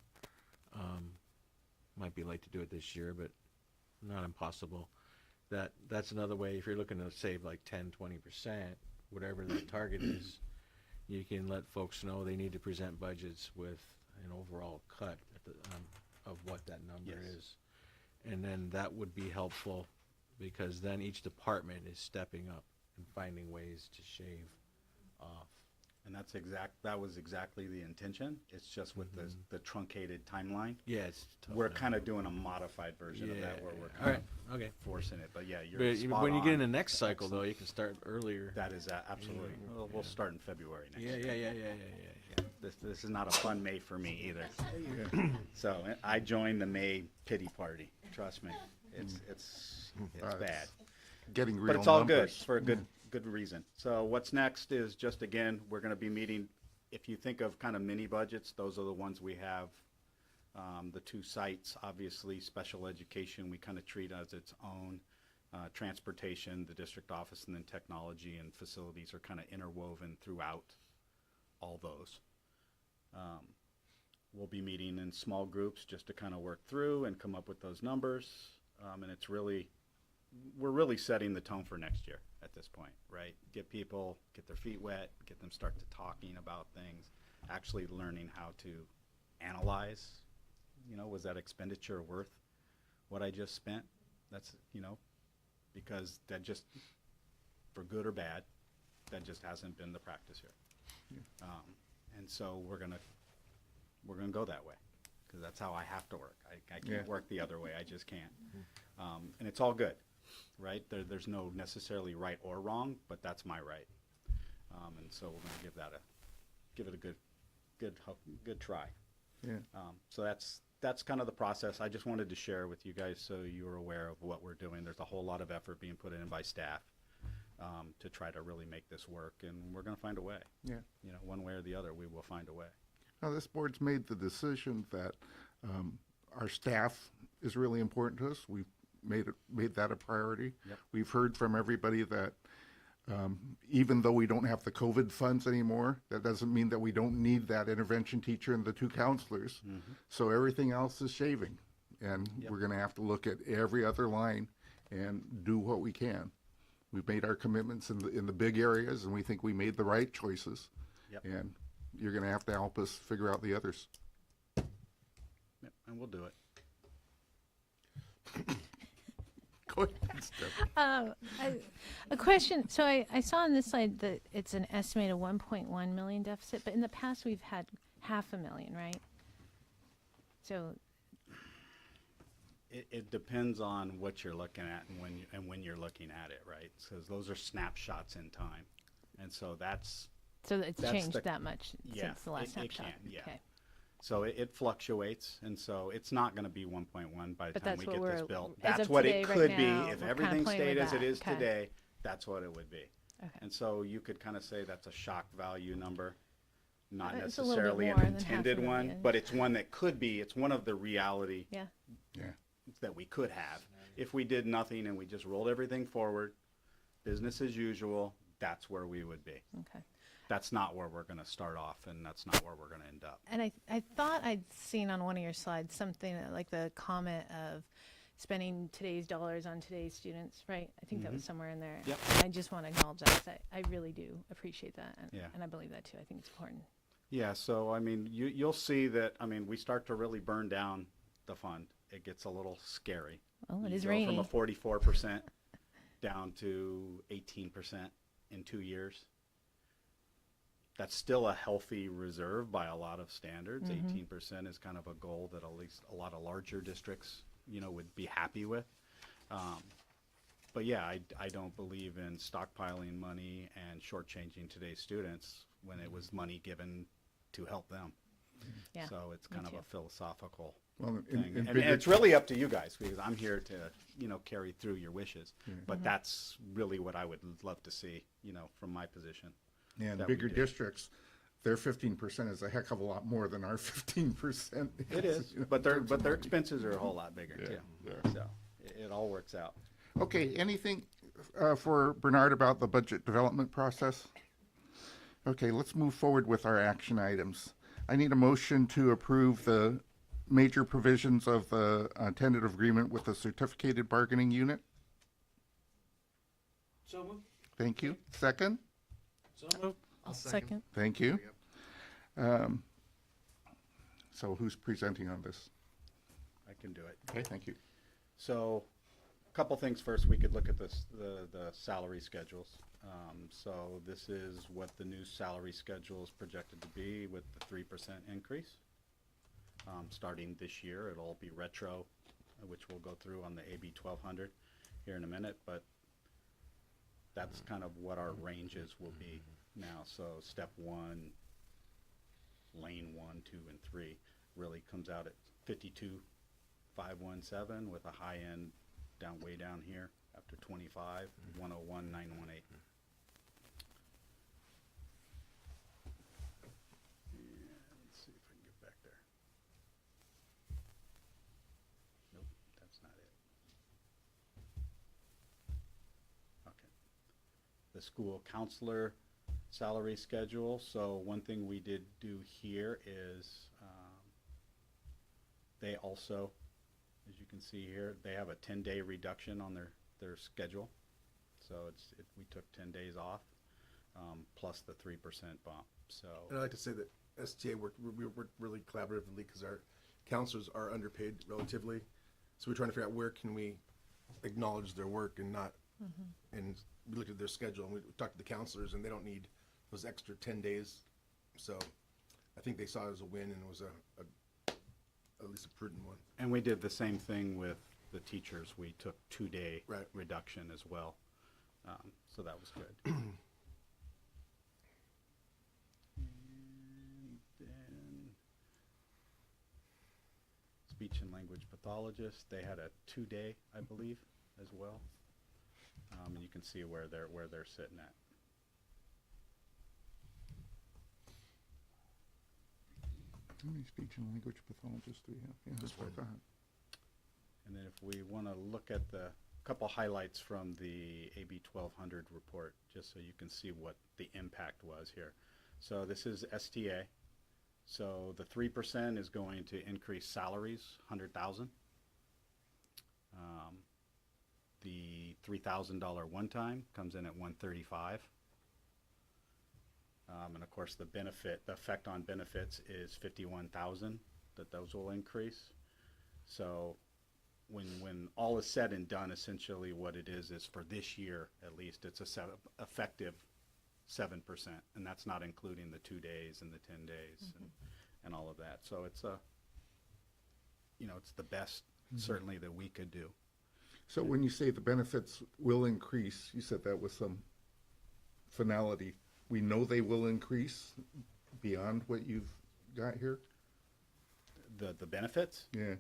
K: might be late to do it this year, but not impossible. That's another way, if you're looking to save like 10, 20%, whatever the target is, you can let folks know they need to present budgets with an overall cut at the, of what that number
I: Yes.
K: is. And then that would be helpful because then each department is stepping up and finding ways to shave off.
I: And that was exactly the intention. It's just with the truncated timeline.
K: Yeah, it's tough
I: We're
K: now.
I: kind of doing a modified version of that where we're
K: All
I: kind
K: right, okay.
I: of forcing it. But yeah, you're
K: But
I: spot
K: when you get in
I: on.
K: the next cycle, though, you can start earlier.
I: That is absolutely. We'll start in February next year.
K: Yeah.
I: This is not a fun May for me either. So I joined the May pity party. Trust me, it's bad.
A: Getting real
I: But it's all good
A: numbers.
I: for a good reason. So what's next is just, again, we're going to be meeting, if you think of kind of mini budgets, those are the ones we have. The two sites, obviously, special education, we kind of treat as its own. Transportation, the district office, and then technology and facilities are kind of interwoven throughout all those. We'll be meeting in small groups just to kind of work through and come up with those numbers. And it's really, we're really setting the tone for next year at this point, right? Get people, get their feet wet, get them start to talking about things, actually learning how to analyze, was that expenditure worth what I just spent? That's, because that just, for good or bad, that just hasn't been the practice here. And so we're gonna go that way, because that's how I have to work. I can't work the other way. I just can't. And it's all good, right? There's no necessarily right or wrong, but that's my right. And so we're gonna give it a good try.
A: Yeah.
I: So that's kind of the process. I just wanted to share with you guys so you were aware of what we're doing. There's a whole lot of effort being put in by staff to try to really make this work, and we're going to find a way.
A: Yeah.
I: One way or the other, we will find a way.
A: Now, this board's made the decision that our staff is really important to us. We've made that a priority.
I: Yep.
A: We've heard from everybody that even though we don't have the COVID funds anymore, that doesn't mean that we don't need that intervention teacher and the 2 counselors. So everything else is shaving. And we're going to have to look at every other line and do what we can. We've made our commitments in the big areas, and we think we made the right choices.
I: Yep.
A: And you're going to have to help us figure out the others.
I: Yep, and we'll do it.
A: Go ahead, Steph.
F: A question. So I saw on this slide that it's an estimated 1.1 million deficit, but in the past we've had $500,000, right? So
I: It depends on what you're looking at and when you're looking at it, right? Because those are snapshots in time, and so that's
F: it's
I: That's
F: changed
I: the-
F: that much
I: yeah,
F: since the last
I: it
F: snapshot.
I: can, yeah.
F: Okay.
I: so it fluctuates, and so it's not going to be 1.1 by the
F: But
I: time
F: that's
I: we
F: what
I: get this
F: we're-
I: built.
F: as
I: That's
F: of
I: what
F: today,
I: it
F: right
I: could
F: now,
I: be
F: we're
I: if
F: kinda
I: everything
F: playing
I: stayed
F: with
I: as it
F: that.
I: is
F: Okay.
I: today. That's what it would be.
F: Okay.
I: And so you could kind of say that's a shock value number, not
F: It's a little bit
I: necessarily
F: more
I: an
F: than
I: intended one,
F: $500,000.
I: but it's one that could be. It's one of the reality
F: Yeah.
A: Yeah.
I: that we could have if we did nothing and we just rolled everything forward, business as usual. That's where we would be.
F: Okay.
I: That's not where we're going to start off, and that's not where we're going to end up.
F: And I thought I'd seen on one of your slides something like the comment of spending today's dollars on today's students, right? I think that was somewhere in there.
I: Yep.
F: And I just want to acknowledge that 'cause I really do appreciate that.
I: Yeah.
F: And I believe that too. I think it's important.
I: Yeah, so I mean, you'll see that. I mean, we start to really burn down the fund. It gets a little scary.
F: Oh, it
I: You
F: is
I: go
F: rainy.
I: from a 44% down to 18% in 2 years. That's still a healthy reserve by a lot of standards. 18% is kind of a goal that at least a lot of larger districts, would be happy with. But yeah, I don't believe in stockpiling money and shortchanging today's students when it was money given to help them.
F: Yeah.
I: So it's kind of
F: too.
I: a philosophical
A: Well,
I: thing.
A: in
I: And
A: bigger-
I: it's really up to you guys, because I'm here to, carry through your wishes. But that's really what I would love to see, from my position.
A: Yeah, in
I: that we
A: bigger
I: do.
A: districts, their 15% is a heck of a lot more than our 15%.
I: It is, but their expenses are a whole lot bigger too.
A: yeah.
I: So it all works out.
A: Okay, anything for Bernard about the budget development process? Okay, let's move forward with our action items. I need a motion to approve the major provisions of the tentative agreement with the certificated bargaining unit.
K: So moved.
A: Thank you. Second?
K: So moved.
C: I'll second.
A: Thank you. So who's presenting on this?
I: I can do it.
A: Okay, thank you.
I: So, a couple things first. We could look at the salary schedules. So this is what the new salary schedule is projected to be with the 3% increase. Starting this year, it'll be retro, which we'll go through on the AB 1200 here in a minute, but that's kind of what our ranges will be now. So step 1, lane 1, 2, and 3 really comes out at 52,517 with a high end way down here after 25, 101,918. Let's see if I can get back there. Nope, that's not it. Okay. The school counselor salary schedule. So one thing we did do here is they also, as you can see here, they have a 10-day reduction on their schedule. So we took 10 days off, plus the 3% bump. So
B: And I'd like to say that STA we worked really collaboratively because our counselors are underpaid relatively. So we're trying to figure out where can we acknowledge their work and not, and we looked at their schedule and we talked to the counselors and they don't need those extra 10 days. So I think they saw it as a win and it was at least a prudent one.
I: and we did the same thing with the teachers. We took 2-day
B: Right.
I: reduction as well. So that was good. And then speech and language pathologist, they had a 2-day, I believe, as well. And you can see where they're sitting at.
A: How many speech and language pathologists do we have? Yeah, that's what I thought.
I: And then if we want to look at the couple highlights from the AB 1200 report, just so you can see what the impact was here. So this is STA. So the 3% is going to increase salaries, 100,000. The $3,000 one-time comes in at 135. And of course, the effect on benefits is 51,000 that those will increase. So when all is said and done, essentially what it is for this year at least, it's effective 7%, and that's not including the 2 days and the 10 days and all of that. So it's it's the best certainly that we could do.
A: So when you say the benefits will increase, you said that with some finality. We know they will increase beyond what you've got here?
I: The benefits?
A: Yeah.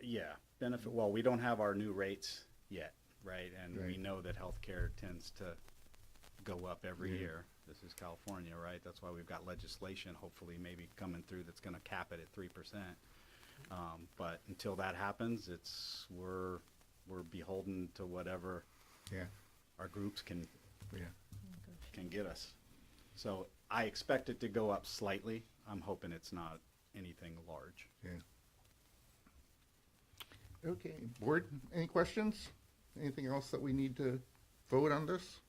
I: Yeah, benefit. Well, we don't have our new rates yet, right? And we
A: Right.
I: know that healthcare tends to go up every
A: Yeah.
I: year. This is California, right? That's why we've got legislation, hopefully, maybe coming through that's going to cap it at 3%. But until that happens, we're beholden to whatever
A: Yeah.
I: our groups can
A: Yeah.
I: get us. So I expect it to go up slightly. I'm hoping it's not anything large.
A: Yeah. Okay, board, any questions? Anything else that we need to vote on this?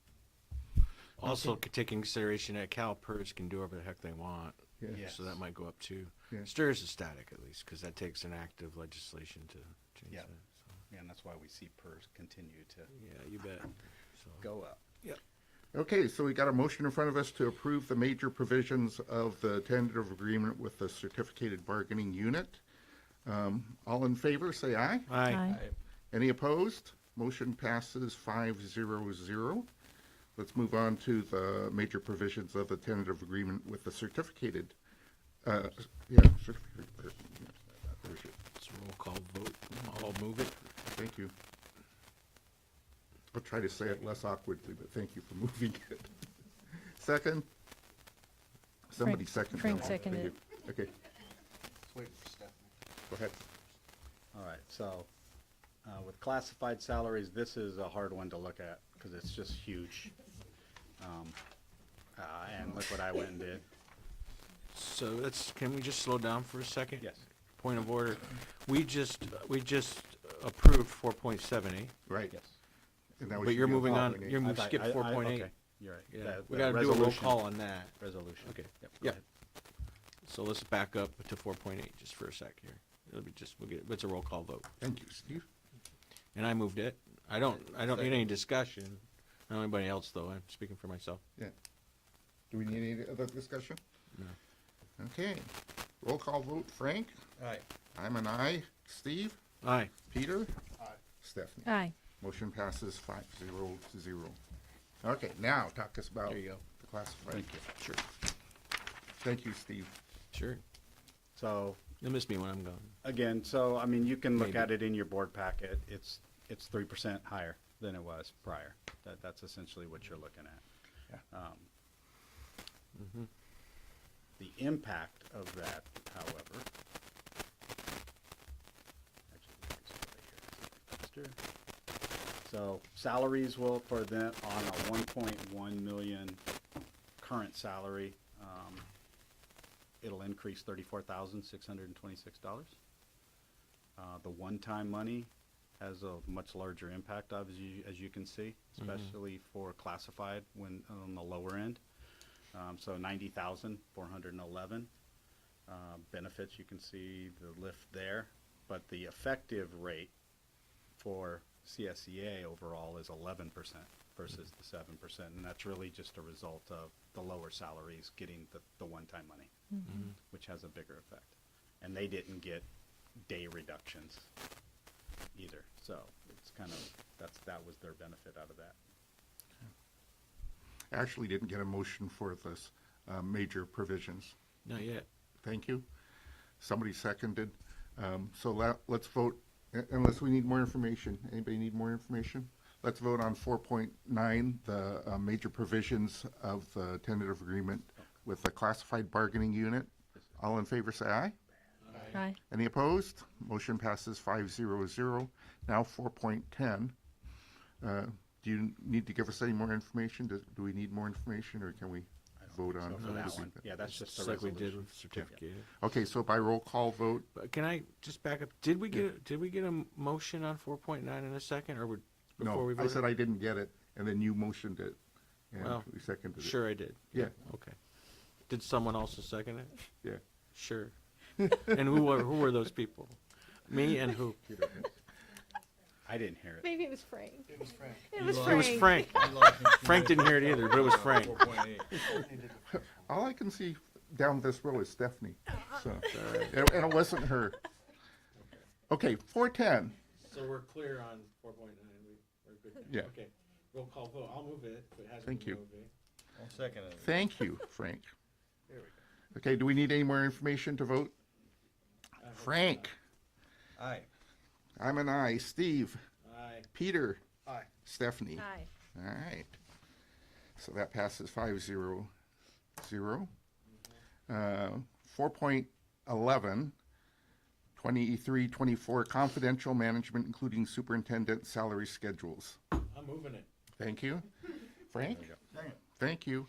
K: Also, take in consideration that CalPERS can do whatever the heck they want.
A: Yeah.
I: Yes.
K: So that might go up too.
A: Yeah.
K: STIRS is static at least, because that takes an active legislation to change
I: Yeah.
K: that. So,
I: Yeah, and that's why we see PERS continue to
K: yeah, you bet. So,
I: go up.
A: Okay, so we got a motion in front of us to approve the major provisions of the tentative agreement with the certificated bargaining unit. All in favor, say aye.
K: aye.
A: Any opposed? Motion passes 5-0-0. Let's move on to the major provisions of the tentative agreement with the certificated, certificated bargaining unit. There's it.
K: It's a roll call vote. I'll move it.
A: Thank you. I'll try to say it less awkwardly, but thank you for moving it. Second? Somebody second.
C: Frank
A: that one. Thank
C: seconded
A: you. Okay,
H: Wait for Stephanie.
A: go ahead.
I: All right, so with classified salaries, this is a hard one to look at because it's just huge. And look what I went and did.
K: So can we just slow down for a second?
I: Yes.
K: Point of order. We just approved 4.78,
A: Right.
I: Yes.
A: And now we
K: but
A: should
K: you're
A: be
K: moving on,
A: 4.8.
K: you
I: I thought-
K: skipped 4.8.
I: Okay, you're right.
K: Yeah,
I: The-
K: we
I: the
K: gotta do a roll
I: resolution-
K: call on that.
I: Resolution.
K: Okay.
I: Yep. go
K: Yep.
I: ahead.
K: So let's back up to 4.8 just for a sec here. It's a roll call vote.
A: Thank you, Steve.
K: And I moved it. I don't need any discussion. I don't know anybody else though. I'm speaking for myself.
A: Yeah. Do we need any other discussion?
K: No.
A: Okay. Roll call vote, Frank?
H: Aye.
A: I'm an aye. Steve?
K: Aye.
A: Peter? Aye. Stephanie?
C: Aye.
A: Motion passes 5-0-0. Okay, now talk us about
K: There you go.
A: the classified.
I: Thank you.
K: Sure.
A: Thank you, Steve.
K: Sure.
I: So
K: You'll miss me when I'm gone.
I: again, so I mean, you can look
K: Maybe.
I: at it in your board packet. It's 3% higher than it was prior. That's essentially what you're looking at. The impact of that, however, actually, let me see right here. So salaries will for them on a 1.1 million current salary, it'll increase $34,626. The one-time money has a much larger impact, as you can see, especially for classified when on the lower end. So 90,411 benefits. You can see the lift there, but the effective rate for CSEA overall is 11% versus the 7%, and that's really just a result of the lower salaries getting the one-time money, which has a bigger effect. And they didn't get day reductions either, so it's kind of that was their benefit out of that.
A: Actually didn't get a motion for this major provisions.
K: Not yet.
A: Thank you. Somebody seconded. So let's vote, unless we need more information. Anybody need more information? Let's vote on 4.9, the major provisions of the tentative agreement with the classified bargaining unit. All in favor say aye.
F: Aye.
A: Any opposed? Motion passes 500. Now 4.10. Do you need to give us any more information? Do we need more information, or can we vote on?
I: So for that one, yeah, that's just
K: Just
I: a
K: like we
I: resolution.
K: did with certificate.
A: Okay, so by roll call vote,
K: But can I just back up? Did we get a motion on 4.9 in a second, or before
A: no,
K: we
A: I
K: voted?
A: said I didn't get it, and then you motioned it, and
K: Well,
A: we seconded it.
K: Sure, I did.
A: Yeah.
K: Okay. Did someone also second it?
A: Yeah.
K: Sure. And who were those people? Me and who?
I: I didn't hear it.
F: Maybe it was Frank.
E: It was
K: It was
E: Frank.
K: Frank. Frank didn't hear it either, but it was Frank.
A: All I can see down this row is Stephanie. So, and it wasn't her. Okay, 410.
K: So we're clear on 4.9. We're good.
A: Yeah.
K: Okay. Roll call vote. I'll move it. If it hasn't
A: Thank
K: been
A: you.
K: moved,
J: I'll second it.
A: Thank you, Frank.
K: There we go.
A: Okay, do we need any more information to vote? Frank.
J: Aye.
A: I'm an aye. Steve.
K: Aye.
A: Peter.
J: Aye.
A: Stephanie.
F: Aye.
A: All right. So that passes 500. 4.11, 23-24 confidential management, including superintendent salary schedules.
K: I'm moving it.
A: Thank you. Frank? Thank you.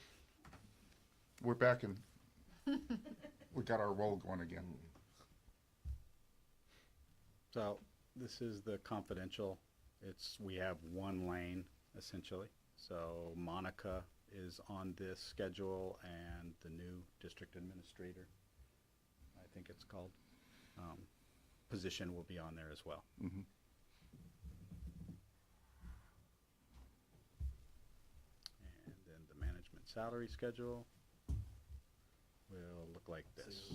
A: We're back in. We got our roll going again.
I: So this is the confidential. We have one lane essentially. So Monica is on this schedule, and the new district administrator, I think it's called, position will be on there as well.
A: Mm-hmm.
I: And then the management salary schedule will look like this.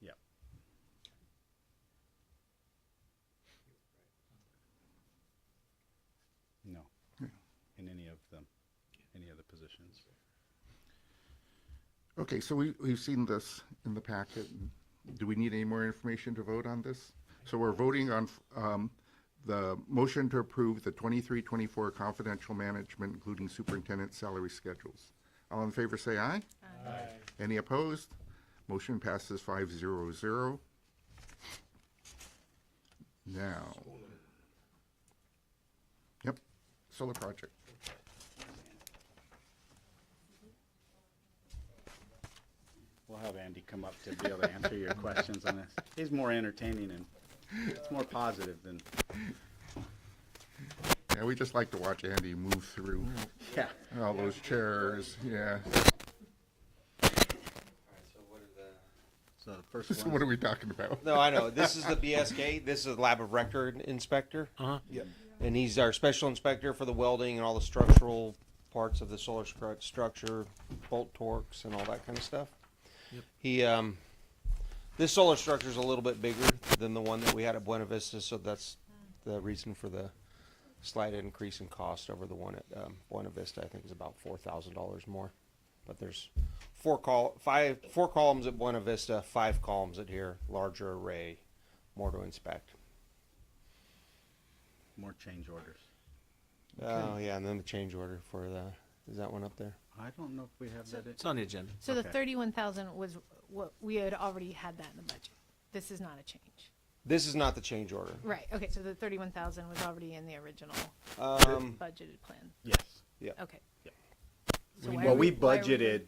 I: Yep. No, in any of them, any of the positions.
A: Okay, so we've seen this in the packet. Do we need any more information to vote on this? So we're voting on the motion to approve the 23-24 confidential management, including superintendent salary schedules. All in favor say aye.
K: Aye.
A: Any opposed? Motion passes 500. Now. Yep, solar project.
I: We'll have Andy come up to be able to answer your questions on this. He's more entertaining and it's more positive than,
A: Yeah, we just like to watch Andy move through
I: yeah.
A: all those chairs, yeah.
H: So what are the?
I: So the first
A: So what are we talking about?
H: No, I know. This is the BSK. This is the lab of record inspector.
K: Uh-huh.
H: And he's our special inspector for the welding and all the structural parts of the solar structure, bolt torques and all that kind of stuff.
K: Yep.
H: He, this solar structure is a little bit bigger than the one that we had at Buena Vista, so that's the reason for the slight increase in cost over the one at Buena Vista. I think is about $4,000 more. But there's four columns at Buena Vista, 5 columns at here, larger array, more to inspect.
I: More change orders.
H: Oh, yeah, and then the change order for is that one up there?
I: I don't know if we have that.
K: It's on the agenda.
F: So the
I: Okay.
F: 31,000 was what we had already had that in the budget. This is not a change.
H: This is not the change order.
F: Right. Okay. So the 31,000 was already in the original budgeted plan.
I: Yes.
F: Okay.
I: Yeah.
F: So why
I: Well,
F: are
I: we
F: why are
I: budgeted,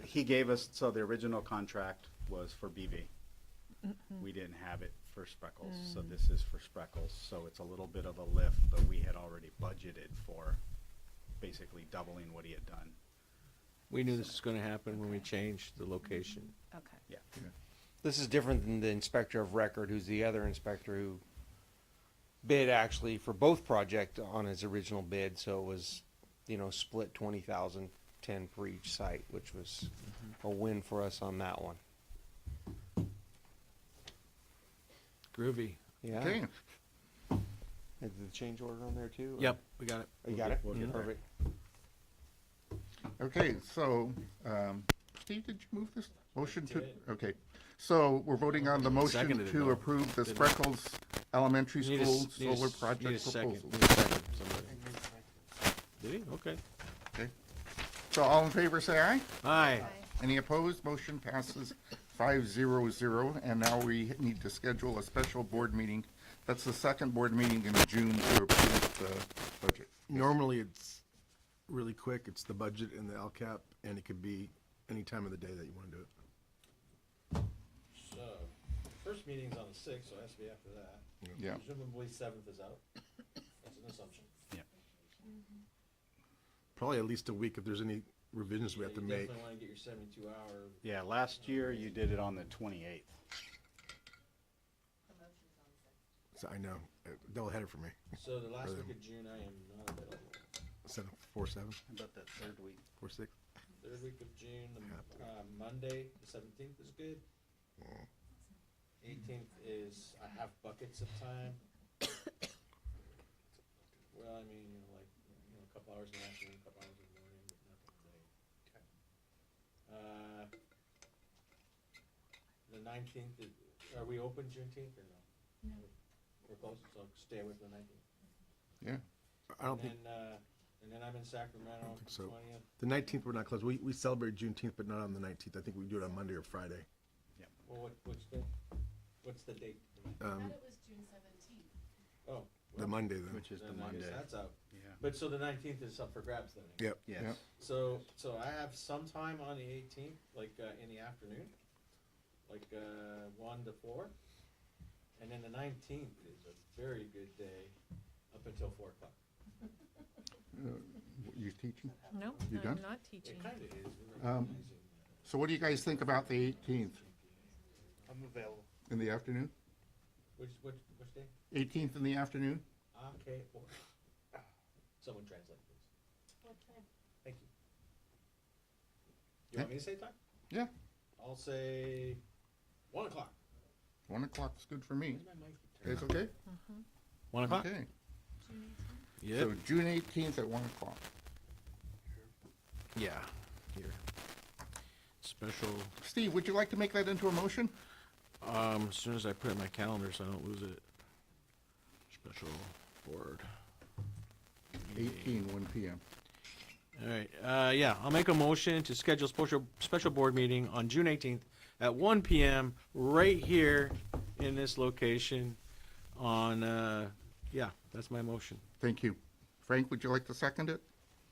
I: he gave us, so the original contract was for BV. We didn't have it for Spreckels, so this is for Spreckels, so it's a little bit of a lift, but we had already budgeted for basically doubling what he had done.
K: We knew this was going to happen when we changed the location.
F: Okay.
I: Yeah.
H: This is different than the inspector of record, who's the other inspector who bid actually for both project on his original bid, so it was, split 20,000, 10 per each site, which was a win for us on that one.
K: Groovy.
H: Yeah.
A: Okay,
H: Is the change order on there too? or-
K: Yep, we got it.
H: Oh, you got it?
I: We'll get there.
H: Perfect.
A: okay, so, Steve, did you move this motion to? Okay, so we're voting on the motion
K: Seconded it,
A: to
K: though.
A: approve the
K: Didn't I?
A: Spreckels Elementary
K: Need a
A: School
K: s- need a
A: solar
K: s- need a
A: project
K: second.
A: proposal.
K: Need a second, somebody. Did he? Okay.
A: Okay, So all in favor, say aye.
K: Aye.
A: Any opposed? Motion passes 5-0-0. And now we need to schedule a special board meeting. That's the second board meeting in June to approve the budget.
B: Normally, it's really quick. It's the budget and the LCAP, and it could be any time of the day that you want to do it.
L: So, first meeting's on the sixth, so it has to be after that.
A: Yeah.
L: Presumably seventh is out. That's an assumption.
B: Probably at least a week if there's any revisions we have to
L: You
B: make.
L: definitely wanna get your 72-hour.
I: Yeah, last year you did it on the 28th.
B: So I know, double header for me.
L: So the last
B: For
L: week
B: them.
L: of June, I am not available.
B: 4/7,
I: How about that third week?
B: 4/6.
L: Third week of June,
B: Yeah.
L: Monday, the 17th is good. 18th is, I have buckets of time. Well, I mean, a couple hours in the afternoon, a couple hours in the morning, but nothing late. The 19th, are we open Juneteenth or no?
G: No.
L: We're close, so stay with the 19th.
A: Yeah.
B: I don't think,
L: And then I'm in Sacramento,
B: think so.
L: 20th.
B: the 19th, we're not closed. We celebrate Juneteenth, but not on the 19th. I think we do it on Monday or Friday.
L: Well, what's the date?
G: I thought it was June 17th.
L: Oh.
B: The
L: well,
B: Monday then.
I: Which is the
L: then I guess
I: Monday.
L: that's out.
I: Yeah.
L: But so the 19th is up for grabs then?
B: Yep.
I: Yes.
A: Yeah.
L: So I have some time on the 18th, like in the afternoon, like 1 to 4. And then the 19th is a very good day up until 4 o'clock.
A: You teaching?
C: No,
A: You done?
C: I'm not
L: It
C: teaching.
L: kind of is. We're recognizing
A: So what do you guys think about the 18th
J: I'm available.
A: in the afternoon?
L: which day?
A: 18th in the afternoon?
L: Okay, 4. Someone translate, please.
G: What time?
L: Thank you. You want me to say time?
A: Yeah.
L: I'll say 1 o'clock.
A: 1 o'clock's good for me.
L: Where's my mic turned
A: It's okay?
K: 1 o'clock?
A: Okay.
K: Yep.
A: So June 18th at 1 o'clock.
K: Yeah, here. Special,
A: Steve, would you like to make that into a motion?
K: as soon as I put it in my calendar so I don't lose it. Special board.
A: 18, 1 p.m.
K: All right, yeah, I'll make a motion to schedule special board meeting on June 18th at 1 p.m. right here in this location on, yeah, that's my motion.
A: Thank you. Frank, would you like to second it?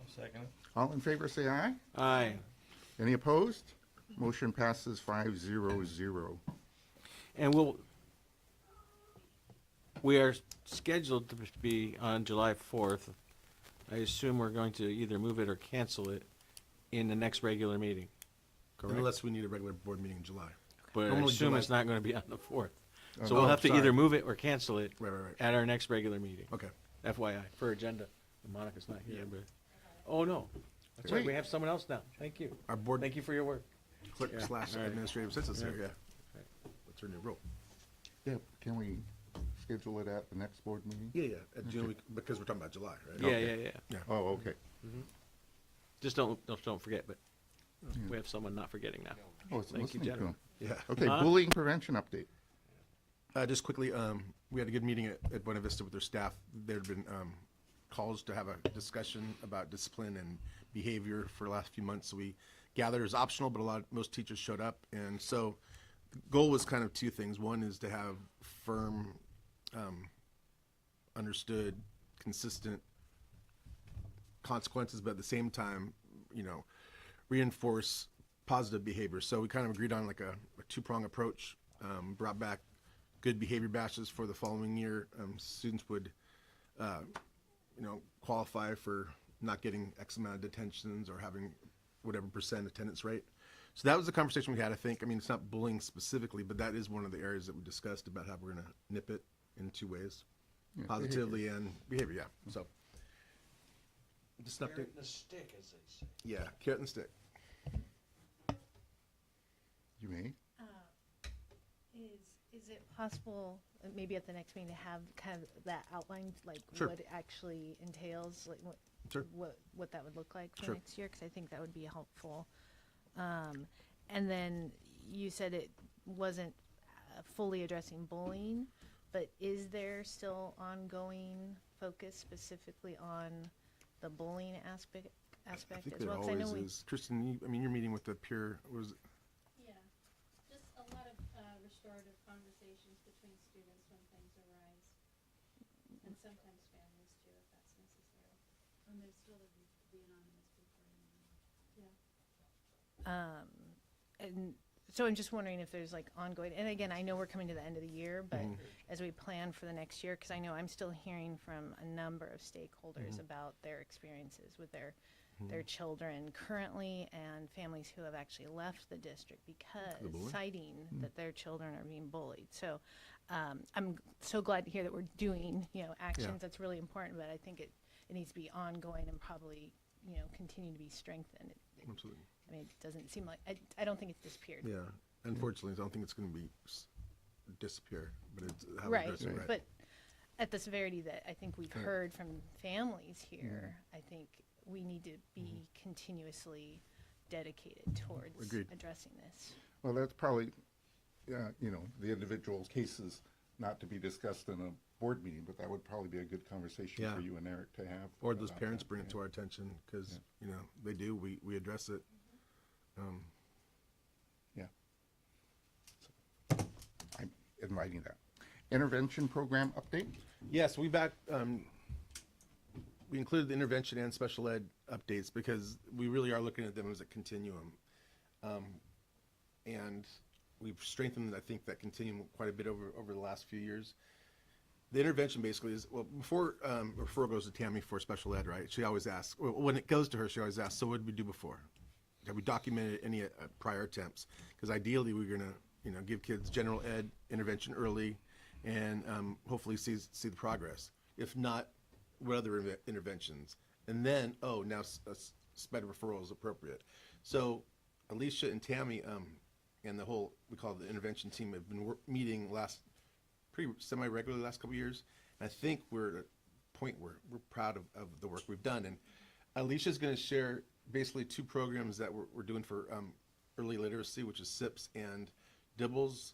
J: I'll second it.
A: All in favor, say aye.
K: Aye.
A: Any opposed? Motion passes 5-0-0.
K: And we are scheduled to be on July 4th. I assume we're going to either move it or cancel it in the next regular meeting, correct?
B: Unless we need a regular board meeting in July.
K: But I
B: normally
K: assume
B: July-
K: it's not going to be on the 4th.
A: Oh,
K: So we'll have to
B: sorry.
K: either move it or cancel it
B: Right.
K: at our next regular meeting.
B: Okay.
K: FYI, for agenda. Monica's not here, but, oh, no. That's right, we
A: Wait.
K: have someone else now. Thank you.
B: Our board
K: Thank you for your work.
B: clerk
K: Yeah.
B: /
K: All right.
B: administrative assistant
K: Yeah.
B: there, yeah. That's her new role.
A: Yeah, can we schedule it at the next board meeting?
B: Yeah, at June, because we're talking about July, right?
K: Yeah.
A: Oh, okay.
K: Just don't forget, but we have someone not forgetting now.
A: Oh, it's
K: Thank you,
A: listening to
K: gentlemen.
A: him.
B: Yeah.
A: Okay,
K: Huh?
A: bullying prevention update.
B: Just quickly, we had a good meeting at Buena Vista with their staff. There had been calls to have a discussion about discipline and behavior for the last few months. So we gathered it was optional, but most teachers showed up. And so the goal was kind of two things. One is to have firm, understood, consistent consequences, but at the same time, reinforce positive behavior. So we kind of agreed on like a two-prong approach, brought back good behavior badges for the following year. Students would, qualify for not getting X amount of detentions or having whatever % attendance rate. So that was the conversation we had, I think. I mean, it's not bullying specifically, but that is one of the areas that we discussed about how we're going to nip it in two ways,
A: Yeah,
B: positively and behavior, yeah. So just an update.
L: Carrot and a stick, as they say.
B: Yeah, carrot and stick.
A: You may.
F: Is it possible, maybe at the next meeting, to have kind of that outlined, like
B: Sure.
F: what it actually entails, like
B: Sure.
F: what that would look like for
B: Sure.
F: next year? Because I think that would be helpful. And then you said it wasn't fully addressing bullying, but is there still ongoing focus specifically on the bullying
B: I
F: aspect
B: think
F: as
B: it
F: well? 'Cause I know
B: always
F: we,
B: is. Tristan, I mean, you're meeting with the peer,
G: Yeah, just a lot of restorative conversations between students when things arise, and sometimes families too, if that's necessary. And there's still the anonymous people. Yeah.
F: and so I'm just wondering if there's like ongoing, and again, I know we're coming to the end of the year, but as we plan for the next year, because I know I'm still hearing from a number of stakeholders about their experiences with their children currently, and families who have actually left the district because citing that their children are being bullied. So I'm so glad to hear that we're doing, actions. That's really important, but I think it needs to be ongoing and probably, continue to be strengthened.
B: absolutely.
F: I mean, it doesn't seem like, I don't think it's disappeared.
B: Yeah, unfortunately, I don't think it's going to be disappear, but it's how we
F: Right,
B: address it, right.
F: but at the severity that I think we've heard from families here, I think we need to be continuously dedicated towards
B: Agreed.
F: addressing this.
A: Well, that's probably, the individual cases not to be discussed in a board meeting, but that would probably be a good conversation
B: Yeah.
A: for you and Eric to have.
B: Or those
A: about
B: parents
A: that.
B: bring it to our attention, because, they do, we address it.
A: Yeah. So, I'm inviting that. Intervention program update?
B: Yes, we included the intervention and special ed updates because we really are looking at them as a continuum. And we've strengthened, I think, that continuum quite a bit over the last few years. The intervention basically is, well, before it goes to Tammy for special ed, right? She always asks, well, when it goes to her, she always asks, so what did we do before? Have we documented any prior attempts? Because ideally, we're gonna, give kids general ed intervention early, and hopefully see the progress. If not, what other interventions? And then, now SPED referral is appropriate. So Alicia and Tammy and the whole, we call it the intervention team, have been meeting pretty semi-regularly the last couple of years. And I think we're at a point where we're proud of the work we've done. And Alicia's going to share basically two programs that we're doing for early literacy, which is SIPS and DIBBLES.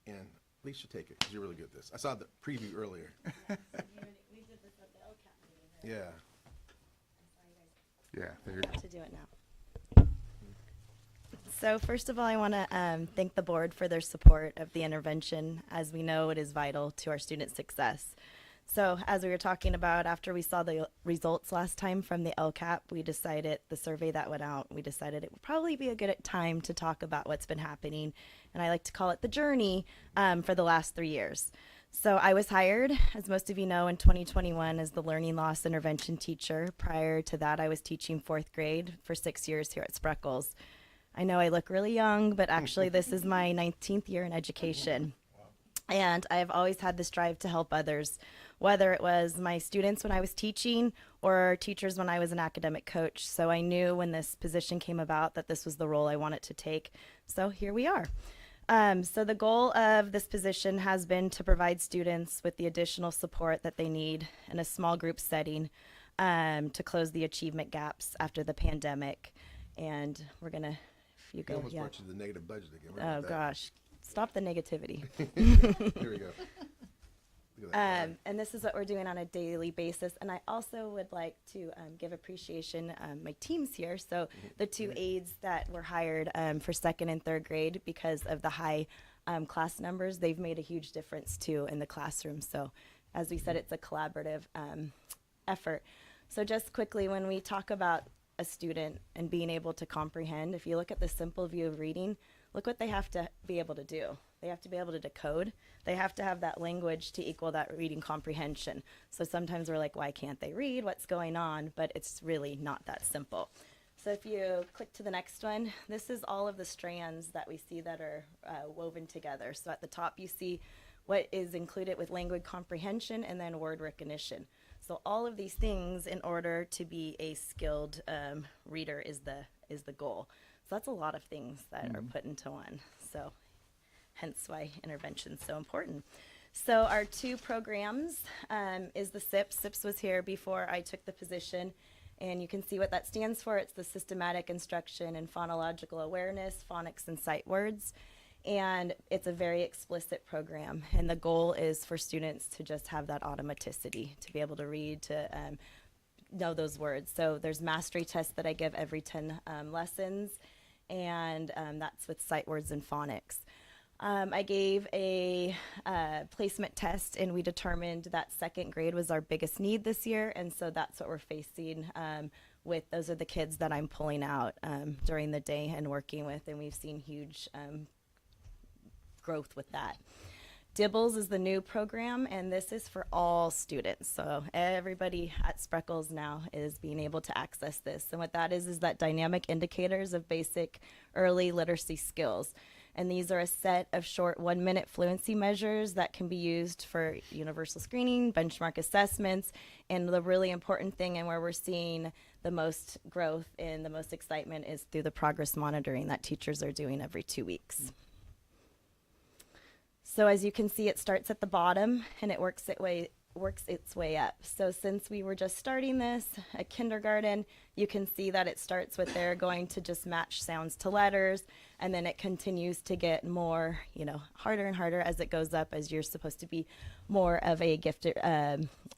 B: And Alicia, take it, because you're really good at this. I saw the preview earlier.
D: We did this at the LCAP meeting.
B: Yeah.
A: Yeah, there you go.
D: To do it now. So first of all, I want to thank the board for their support of the intervention. As we know, it is vital to our student success. So as we were talking about, after we saw the results last time from the LCAP, the survey that went out, we decided it would probably be a good time to talk about what's been happening. And I like to call it the journey for the last 3 years. So I was hired, as most of you know, in 2021 as the learning loss intervention teacher. Prior to that, I was teaching 4th grade for 6 years here at Spreckels. I know I look really young, but actually this is my 19th year in education. And I've always had this drive to help others, whether it was my students when I was teaching or teachers when I was an academic coach. So I knew when this position came about that this was the role I wanted to take. So here we are. So the goal of this position has been to provide students with the additional support that they need in a small group setting to close the achievement gaps after the pandemic. And we're going to, if you
B: You
D: go,
B: almost
D: yeah.
B: brought you to the negative budget again. We're
D: Oh
B: at that.
D: gosh, stop the negativity.
B: Here we go. Look at that.
D: And this is what we're doing on a daily basis. And I also would like to give appreciation, my teams here. So the two aides that were hired for 2nd and 3rd grade, because of the high class numbers, they've made a huge difference too in the classroom. So as we said, it's a collaborative effort. So just quickly, when we talk about a student and being able to comprehend, if you look at the simple view of reading, look what they have to be able to do. They have to be able to decode. They have to have that language to equal that reading comprehension. So sometimes we're like, why can't they read? What's going on? But it's really not that simple. So if you click to the next one, this is all of the strands that we see that are woven together. So at the top you see what is included with language comprehension and then word recognition. So all of these things in order to be a skilled reader is the goal. So that's a lot of things that are put into one. So hence why intervention is so important. So our two programs is the SIPS. SIPS was here before I took the position, and you can see what that stands for. It's the Systematic Instruction in Phonological Awareness, Phonics and Sight Words. And it's a very explicit program, and the goal is for students to just have that automaticity, to be able to read, to know those words. So there's mastery tests that I give every 10 lessons, and that's with sight words and phonics. I gave a placement test, and we determined that second grade was our biggest need this year, and so that's what we're facing with. Those are the kids that I'm pulling out during the day and working with, and we've seen huge growth with that. Dibbles is the new program, and this is for all students. So everybody at Spreckels now is being able to access this. And what that is that dynamic indicators of basic early literacy skills. And these are a set of short 1-minute fluency measures that can be used for universal screening, benchmark assessments, and the really important thing and where we're seeing the most growth and the most excitement is through the progress monitoring that teachers are doing every 2 weeks. So as you can see, it starts at the bottom and it works its way up. So since we were just starting this at kindergarten, you can see that it starts with they're going to just match sounds to letters, and then it continues to get more, harder and harder as it goes up, as you're supposed to be more of a gifted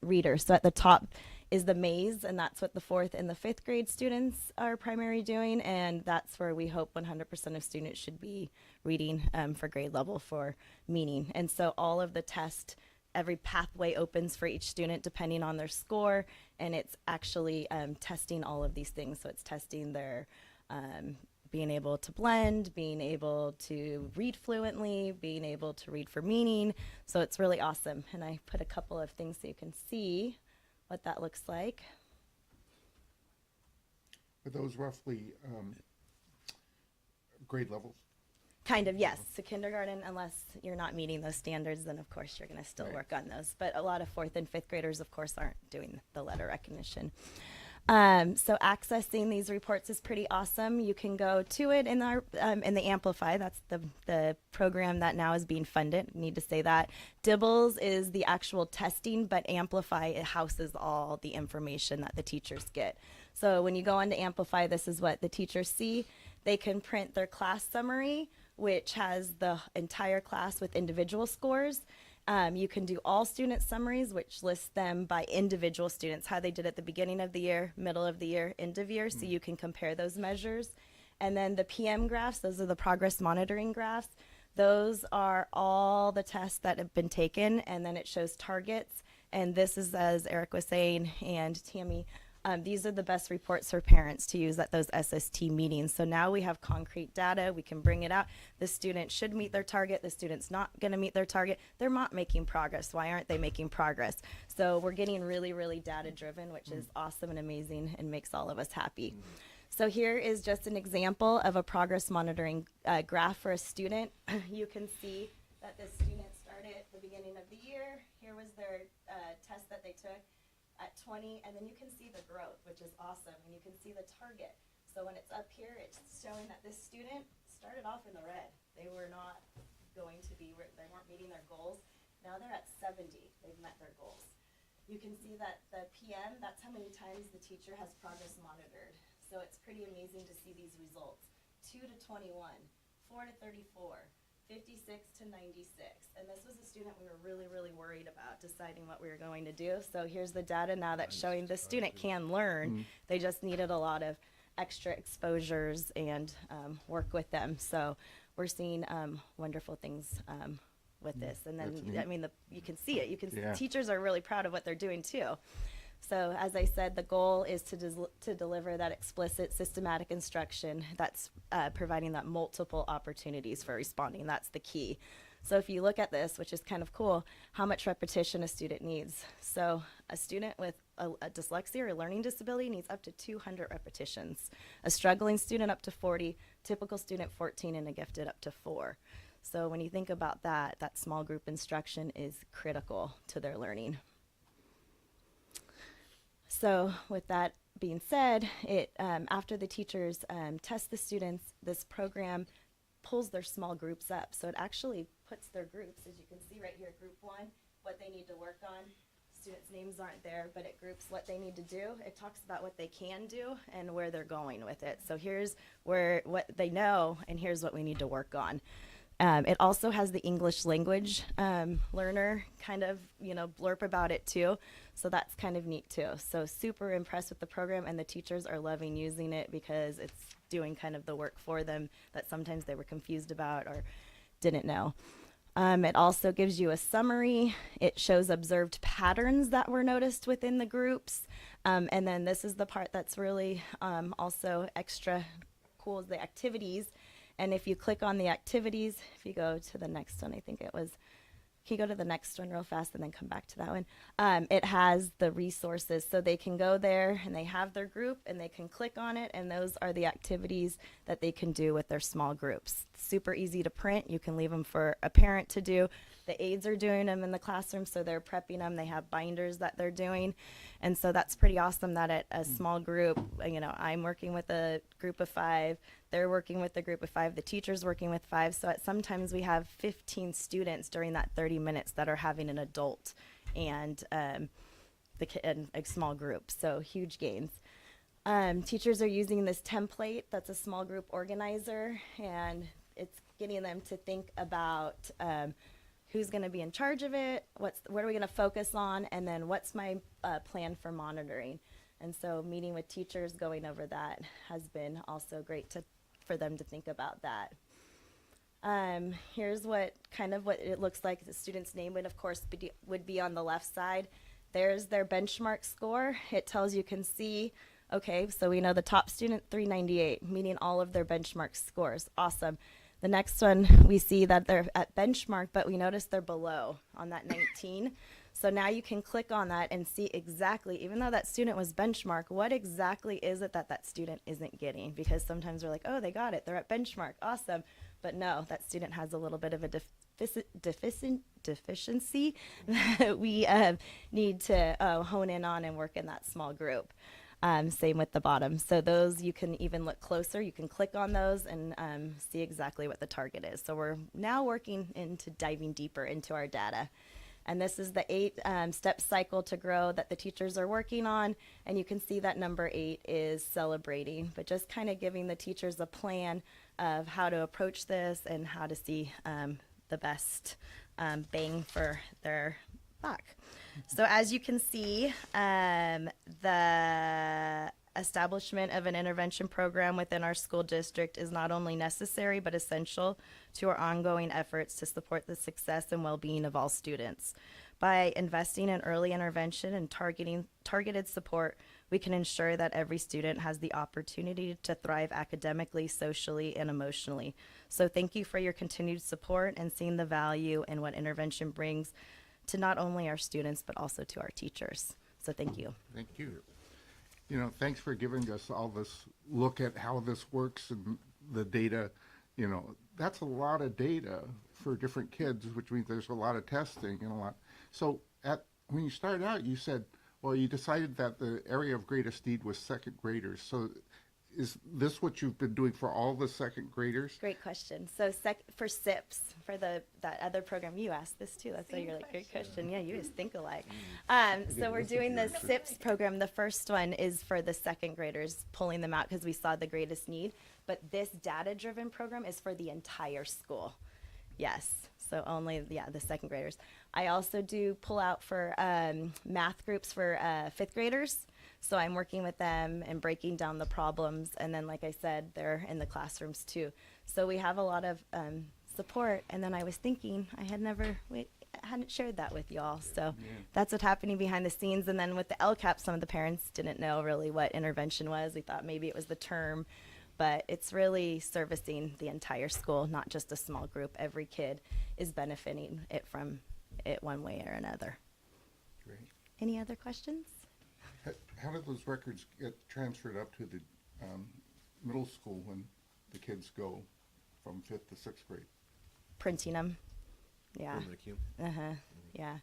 D: reader. So at the top is the maze, and that's what the 4th and the 5th grade students are primarily doing, and that's where we hope 100% of students should be reading for grade level for meaning. And so all of the tests, every pathway opens for each student depending on their score, and it's actually testing all of these things. So it's testing their being able to blend, being able to read fluently, being able to read for meaning. So it's really awesome. And I put a couple of things so you can see what that looks like.
A: Are those roughly grade levels?
D: Kind of, yes. So kindergarten, unless you're not meeting those standards, then of course you're going to still work on those. But a lot of 4th and 5th graders, of course, aren't doing the letter recognition. So accessing these reports is pretty awesome. You can go to it in the Amplify. That's the program that now is being funded. Need to say that. Dibbles is the actual testing, but Amplify, it houses all the information that the teachers get. So when you go into Amplify, this is what the teachers see. They can print their class summary, which has the entire class with individual scores. You can do all student summaries, which lists them by individual students, how they did at the beginning of the year, middle of the year, end of year, so you can compare those measures. And then the PM graphs, those are the progress monitoring graphs. Those are all the tests that have been taken, and then it shows targets. And this is, as Eric was saying, and Tammy, these are the best reports for parents to use at those SST meetings. So now we have concrete data. We can bring it out. The student should meet their target. The student's not going to meet their target. They're not making progress. Why aren't they making progress? So we're getting really, really data driven, which is awesome and amazing and makes all of us happy. So here is just an example of a progress monitoring graph for a student. You can see that the student started at the beginning of the year. Here was their test that they took at 20, and then you can see the growth, which is awesome, and you can see the target. So when it's up here, it's showing that this student started off in the red. They were not going to be, they weren't meeting their goals. Now they're at 70, they've met their goals. You can see that the PM, that's how many times the teacher has progress monitored. So it's pretty amazing to see these results. 2 to 21, 4 to 34, 56 to 96. And this was a student we were really, really worried about deciding what we were going to do. So here's the data now that's showing the student can learn. They just needed a lot of extra exposures and work with them. So we're seeing wonderful things with this. And then, I mean, you can see it. You can see teachers are really proud of what they're doing too. So as I said, the goal is to deliver that explicit systematic instruction that's providing that multiple opportunities for responding. That's the key. So if you look at this, which is kind of cool, how much repetition a student needs. So a student with a dyslexia or a learning disability needs up to 200 repetitions. A struggling student up to 40, typical student 14, and a gifted up to 4. So when you think about that, that small group instruction is critical to their learning. So with that being said, after the teachers test the students, this program pulls their small groups up. So it actually puts their groups, as you can see right here, group 1, what they need to work on. Students' names aren't there, but it groups what they need to do. It talks about what they can do and where they're going with it. So here's what they know, and here's what we need to work on. It also has the English language learner kind of, blurb about it too. So that's kind of neat too. So super impressed with the program, and the teachers are loving using it because it's doing kind of the work for them that sometimes they were confused about or didn't know. It also gives you a summary. It shows observed patterns that were noticed within the groups. And then this is the part that's really also extra cool, is the activities. And if you click on the activities, if you go to the next one, I think it was, can you go to the next one real fast and then come back to that one? It has the resources, so they can go there and they have their group and they can click on it, and those are the activities that they can do with their small groups. Super easy to print. You can leave them for a parent to do. The aides are doing them in the classroom, so they're prepping them. They have binders that they're doing. And so that's pretty awesome that at a small group, I'm working with a group of 5, they're working with a group of 5, the teacher's working with 5. So sometimes we have 15 students during that 30 minutes that are having an adult and and a small group. So huge gains. Teachers are using this template that's a small group organizer, and it's getting them to think about who's going to be in charge of it, what are we going to focus on, and then what's my plan for monitoring. And so meeting with teachers, going over that has been also great for them to think about that. Here's what it looks like. The student's name would be on the left side. There's their benchmark score. It tells you can see, okay, so we know the top student, 398, meeting all of their benchmark scores. Awesome. The next one, we see that they're at benchmark, but we notice they're below on that 19. So now you can click on that and see exactly, even though that student was benchmark, what exactly is it that that student isn't getting? Because sometimes we're like, oh, they got it, they're at benchmark, awesome. But no, that student has a little bit of a deficiency that we need to hone in on and work in that small group. Same with the bottom. So those you can even look closer. You can click on those and see exactly what the target is. So we're now working into diving deeper into our data. And this is the 8-step cycle to grow that the teachers are working on. And you can see that number 8 is celebrating, but just kind of giving the teachers a plan of how to approach this and how to see the best bang for their buck. So as you can see, the establishment of an intervention program within our school district is not only necessary but essential to our ongoing efforts to support the success and well-being of all students. By investing in early intervention and targeted support, we can ensure that every student has the opportunity to thrive academically, socially, and emotionally. So thank you for your continued support and seeing the value in what intervention brings to not only our students, but also to our teachers. So thank you.
A: Thank you. Thanks for giving us all this look at how this works and the data. That's a lot of data for different kids, which means there's a lot of testing and a lot. So when you started out, you said, well, you decided that the area of greatest need was second graders. So is this what you've been doing for all the second graders?
D: Great question. So for SIPs, for that other program, you asked this too. That's why you're like, great question. Yeah, you just think alike. So we're doing the SIPs program. The first one is for the second graders, pulling them out because we saw the greatest need. But this data-driven program is for the entire school. Yes. So only, the second graders. I also do pull out for math groups for 5th graders. So I'm working with them and breaking down the problems. And then, like I said, they're in the classrooms too. So we have a lot of support. And then I was thinking, I hadn't shared that with y'all. So that's what's happening behind the scenes. And then with the LCAP, some of the parents didn't know really what intervention was. We thought maybe it was the term. But it's really servicing the entire school, not just a small group. Every kid is benefiting from it one way or another.
A: Great.
D: Any other questions?
A: How did those records get transferred up to the middle school when the kids go from 5th to 6th grade?
D: Printing them. Yeah.
B: From the queue.
D: Yeah.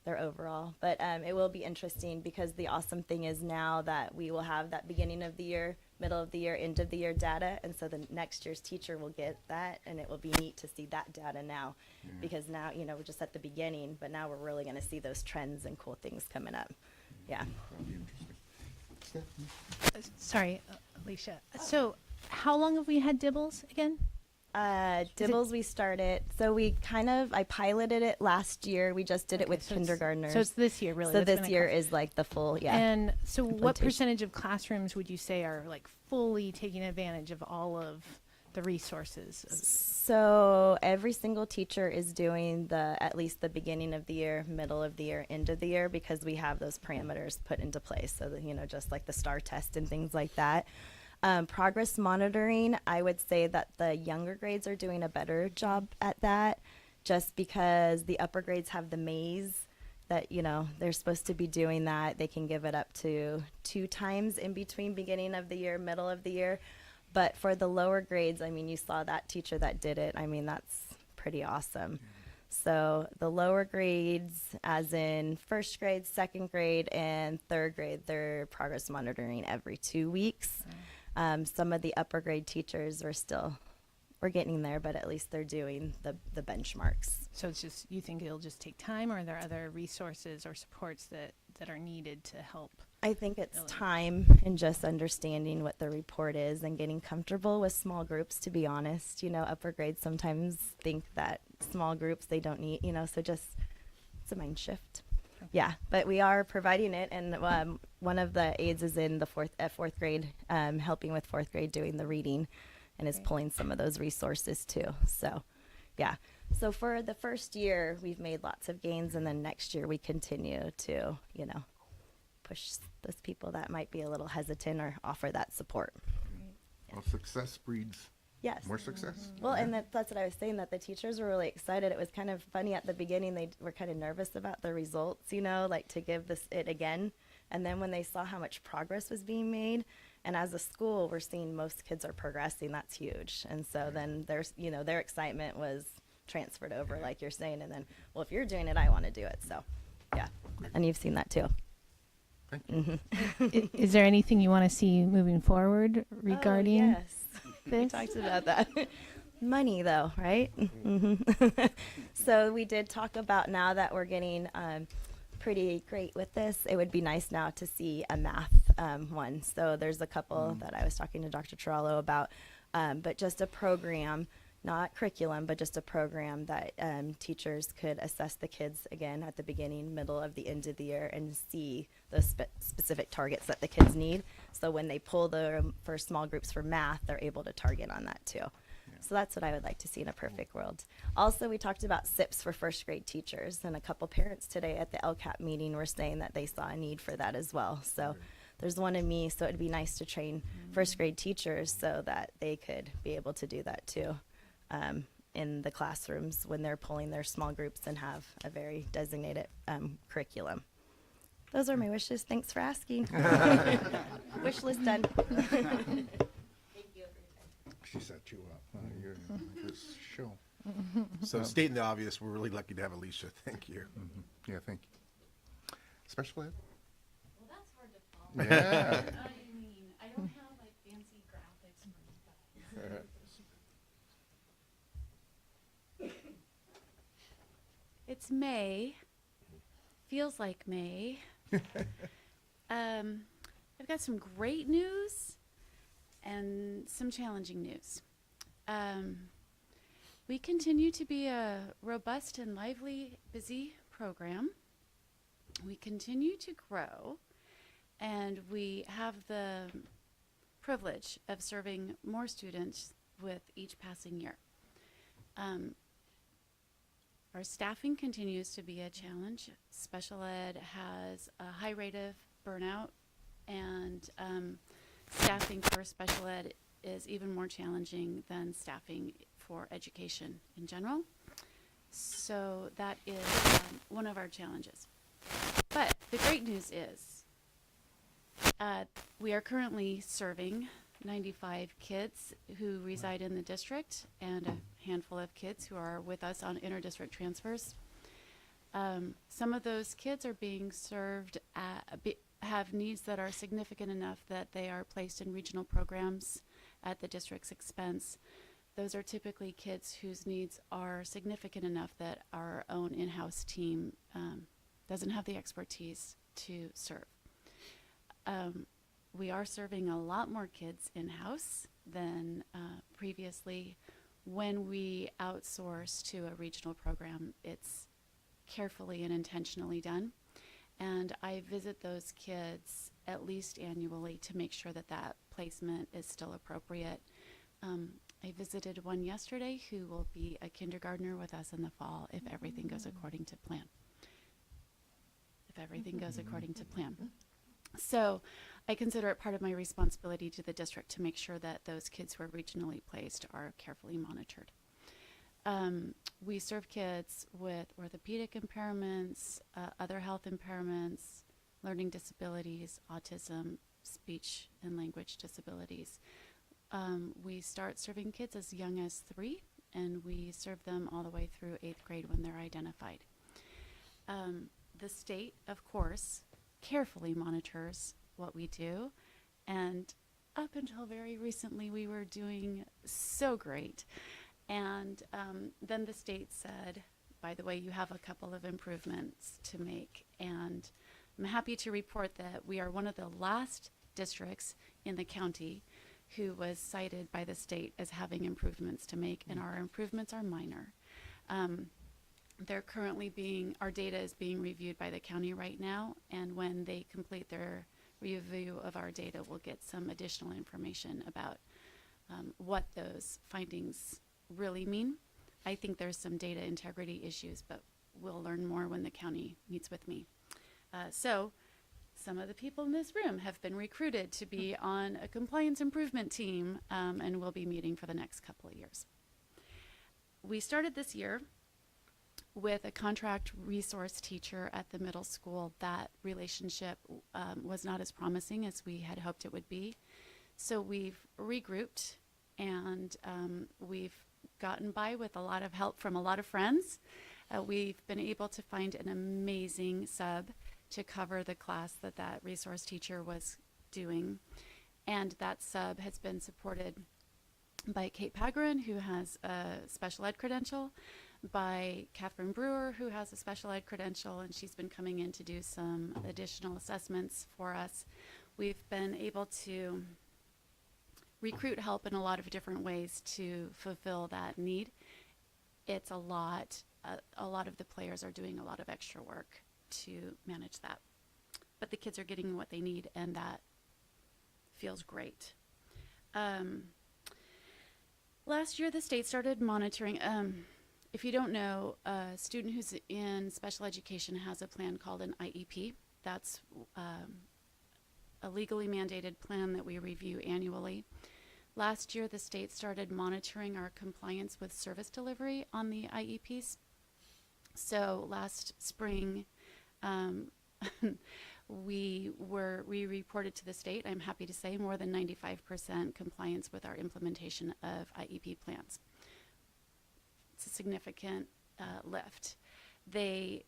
D: They're overall. But it will be interesting because the awesome thing is now that we will have that beginning of the year, middle of the year, end of the year data. And so the next year's teacher will get that. And it will be neat to see that data now. Yeah. Because now, we're just at the beginning. But now we're really going to see those trends and cool things coming up. Yeah.
A: That'll be interesting. Stephanie?
F: Sorry, Alicia. So how long have we had Dibbles again?
D: Dibbles, we started. So I piloted it last year. We just did it with kindergartners.
F: So it's this year, really.
D: So
F: that's
D: this
F: been a
D: year
F: couple-
D: is like the full, yeah.
F: And so what
D: implementation.
F: percentage of classrooms would you say are like fully taking advantage of all of the resources?
D: So every single teacher is doing at least the beginning of the year, middle of the year, end of the year, because we have those parameters put into place. So that, just like the STAR test and things like that. Progress monitoring, I would say that the younger grades are doing a better job at that, just because the upper grades have the maze that, they're supposed to be doing that. They can give it up to 2 times in between beginning of the year, middle of the year. But for the lower grades, you saw that teacher that did it. That's pretty awesome. So the lower grades, as in first grade, second grade, and third grade, they're progress monitoring every 2 weeks. Some of the upper grade teachers we're getting there, but at least they're doing the benchmarks.
F: So it's just, you think it'll just take time, or are there other resources or supports that are needed to help?
D: I think it's time and just understanding what the report is and getting comfortable with small groups, to be honest. Upper grades sometimes think that small groups they don't need, so just it's a mind shift. Okay. Yeah, but we are providing it, and one of the aides is in the fourth grade, helping with fourth grade doing the reading, and is pulling some of those resources too. So, yeah. So for the first year, we've made lots of gains, and then next year we continue to, push those people that might be a little hesitant or offer that support.
A: Well, success breeds
D: Yes.
A: more success.
D: Well, and that's what I was saying, that the teachers were really excited. It was kind of funny at the beginning. They were kind of nervous about the results, like to give it again. And then when they saw how much progress was being made, and as a school, we're seeing most kids are progressing, that's huge. And so then their excitement was transferred over, like you're saying. And then, well, if you're doing it, I want to do it. So, yeah. And you've seen that too.
A: Thank you.
F: Is there anything you want to see moving forward regarding
D: yes.
F: this?
D: We talked about that. Money, though, right? So we did talk about, now that we're getting pretty great with this, it would be nice now to see a math one. So there's a couple that I was talking to Dr. Trollo about, but just a program, not curriculum, but just a program that teachers could assess the kids again at the beginning, middle of the end of the year, and see the specific targets that the kids need. So when they pull the first small groups for math, they're able to target on that too. So that's what I would like to see in a perfect world. Also, we talked about SIPs for first grade teachers, and a couple parents today at the LCAP meeting were saying that they saw a need for that as well. So there's one in me, so it'd be nice to train first grade teachers so that they could be able to do that too in the classrooms when they're pulling their small groups and have a very designated curriculum. Those are my wishes. Thanks for asking. Wish list done.
A: She set you up. You're this show.
B: So stating the obvious, we're really lucky to have Alicia. Thank you.
A: Yeah, thank you. Special ed?
G: Well, that's hard to follow.
A: Yeah.
G: I don't have like fancy graphics for you guys. It's May. Feels like May. I've got some great news and some challenging news. We continue to be a robust and lively, busy program. We continue to grow, and we have the privilege of serving more students with each passing year. Our staffing continues to be a challenge. Special ed has a high rate of burnout, and staffing for special ed is even more challenging than staffing for education in general. So that is one of our challenges. But the great news is we are currently serving 95 kids who reside in the district and a handful of kids who are with us on inter-district transfers. Some of those kids are being served have needs that are significant enough that they are placed in regional programs at the district's expense. Those are typically kids whose needs are significant enough that our own in-house team doesn't have the expertise to serve. We are serving a lot more kids in-house than previously
M: when we outsource to a regional program, it's carefully and intentionally done. And I visit those kids at least annually to make sure that that placement is still appropriate. I visited one yesterday who will be a kindergartner with us in the fall if everything goes according to plan. If everything goes according to plan. So I consider it part of my responsibility to the district to make sure that those kids who are regionally placed are carefully monitored. We serve kids with orthopedic impairments, other health impairments, learning disabilities, autism, speech and language disabilities. We start serving kids as young as 3, and we serve them all the way through 8th grade when they're identified. The state, of course, carefully monitors what we do, and up until very recently we were doing so great. And then the state said, by the way, you have a couple of improvements to make. And I'm happy to report that we are one of the last districts in the county who was cited by the state as having improvements to make, and our improvements are minor. They're currently our data is being reviewed by the county right now, and when they complete their review of our data, we'll get some additional information about what those findings really mean. I think there's some data integrity issues, but we'll learn more when the county meets with me. So some of the people in this room have been recruited to be on a compliance improvement team, and we'll be meeting for the next couple of years. We started this year with a contract resource teacher at the middle school. That relationship was not as promising as we had hoped it would be. So we've regrouped, and we've gotten by with a lot of help from a lot of friends. We've been able to find an amazing sub to cover the class that resource teacher was doing. And that sub has been supported by Kate Pagren, who has a special ed credential, by Catherine Brewer, who has a special ed credential, and she's been coming in to do some additional assessments for us. We've been able to recruit help in a lot of different ways to fulfill that need. It's a lot of the players are doing a lot of extra work to manage that. But the kids are getting what they need, and that feels great. Last year, the state started monitoring. If you don't know, a student who's in special education has a plan called an IEP. That's a legally mandated plan that we review annually. Last year, the state started monitoring our compliance with service delivery on the IEPs. So last spring, we reported to the state, I'm happy to say, more than 95% compliance with our implementation of IEP plans. It's a significant lift. They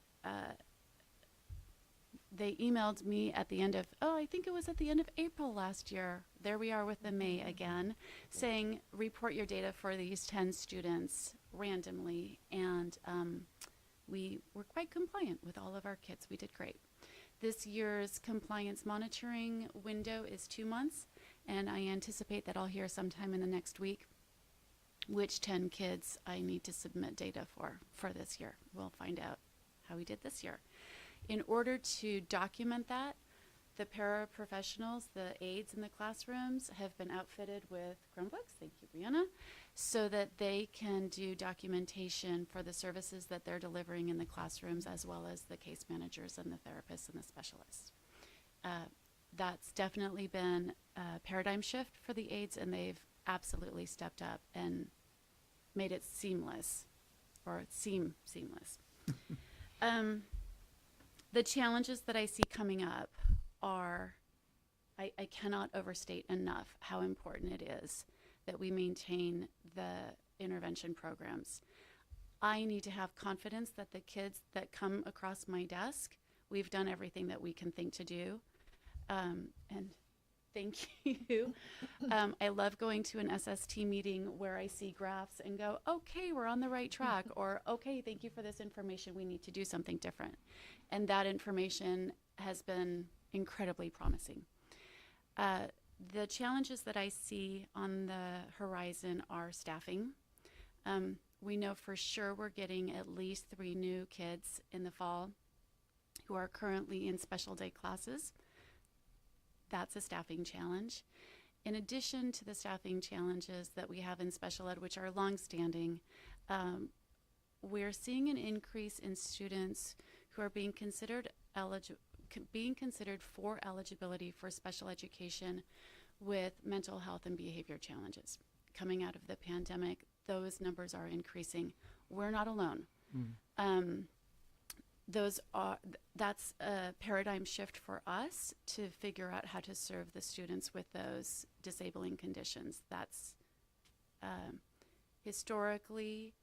M: emailed me at the end of, I think it was at the end of April last year. There we are with the May again, saying report your data for these 10 students randomly. And we were quite compliant with all of our kids. We did great. This year's compliance monitoring window is 2 months, and I anticipate that I'll hear sometime in the next week which 10 kids I need to submit data for this year. We'll find out how we did this year. In order to document that, the paraprofessionals, the aides in the classrooms, have been outfitted with Chromebooks, thank you, Brianna, so that they can do documentation for the services that they're delivering in the classrooms, as well as the case managers and the therapists and the specialists. That's definitely been a paradigm shift for the aides, and they've absolutely stepped up and made it seamless, or seem seamless. The challenges that I see coming up are, I cannot overstate enough how important it is that we maintain the intervention programs. I need to have confidence that the kids that come across my desk, we've done everything that we can think to do. And thank you. I love going to an SST meeting where I see graphs and go, okay, we're on the right track, or okay, thank you for this information, we need to do something different. And that information has been incredibly promising. The challenges that I see on the horizon are staffing. We know for sure we're getting at least 3 new kids in the fall who are currently in special day classes. That's a staffing challenge. In addition to the staffing challenges that we have in special ed, which are longstanding, we're seeing an increase in students who are being considered for eligibility for special education with mental health and behavior challenges. Coming out of the pandemic, those numbers are increasing. We're not alone. That's a paradigm shift for us to figure out how to serve the students with those disabling conditions. That's historically,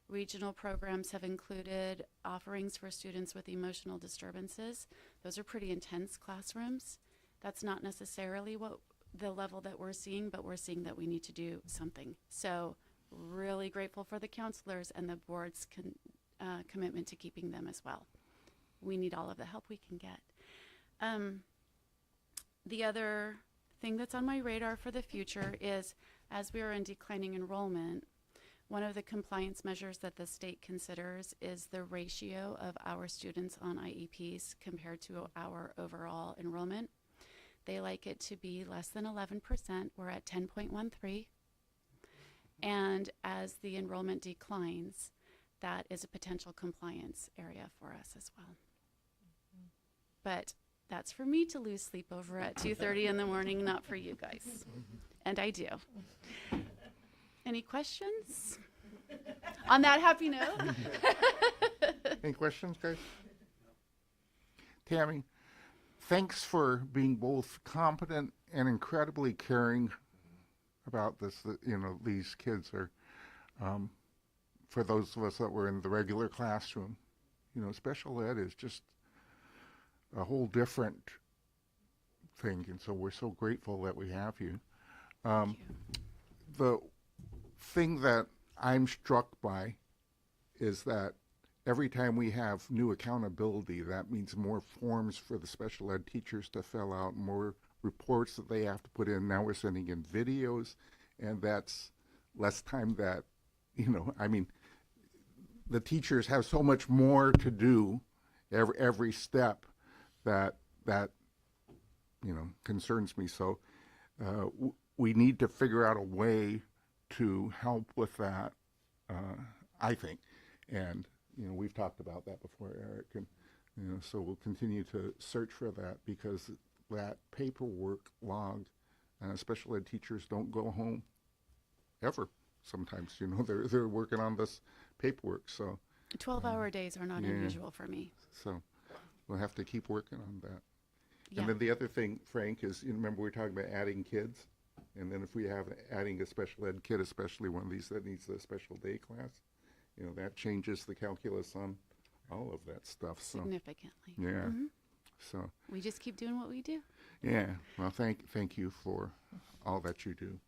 M: regional programs have included offerings for students with emotional disturbances. Those are pretty intense classrooms. That's not necessarily what the level that we're seeing, but we're seeing that we need to do something. So really grateful for the counselors and the board's commitment to keeping them as well. We need all of the help we can get. The other thing that's on my radar for the future is, as we are in declining enrollment, one of the compliance measures that the state considers is the ratio of our students on IEPs compared to our overall enrollment. They like it to be less than 11%. We're at 10.13. And as the enrollment declines, that is a potential compliance area for us as well. But that's for me to lose sleep over at 2:30 in the morning, not for you guys. And I do. Any questions? On that happy note?
A: Any questions, guys? Tammy, thanks for being both competent and incredibly caring about this. These kids are, for those of us that were in the regular classroom, special ed is just a whole different thing. And so we're so grateful that we have you.
M: Thank you.
A: The thing that I'm struck by is that every time we have new accountability, that means more forms for the special ed teachers to fill out, more reports that they have to put in. Now we're sending in videos, and that's less time that, the teachers have so much more to do every step that concerns me. So we need to figure out a way to help with that, I think. And, we've talked about that before, Eric, and, so we'll continue to search for that, because that paperwork log, special ed teachers don't go home ever. Sometimes, they're working on this paperwork, so.
M: 12-hour days are not unusual for me.
A: So we'll have to keep working on that.
M: Yeah.
A: And then the other thing, Frank, is, remember we were talking about adding kids? And then if we have adding a special ed kid, especially one of these that needs a special day class, that changes the calculus on all of that stuff. So
M: Significantly.
A: yeah.
M: Mhm.
A: So
M: We just keep doing what we do.
A: yeah. Well, thank you for all that you do.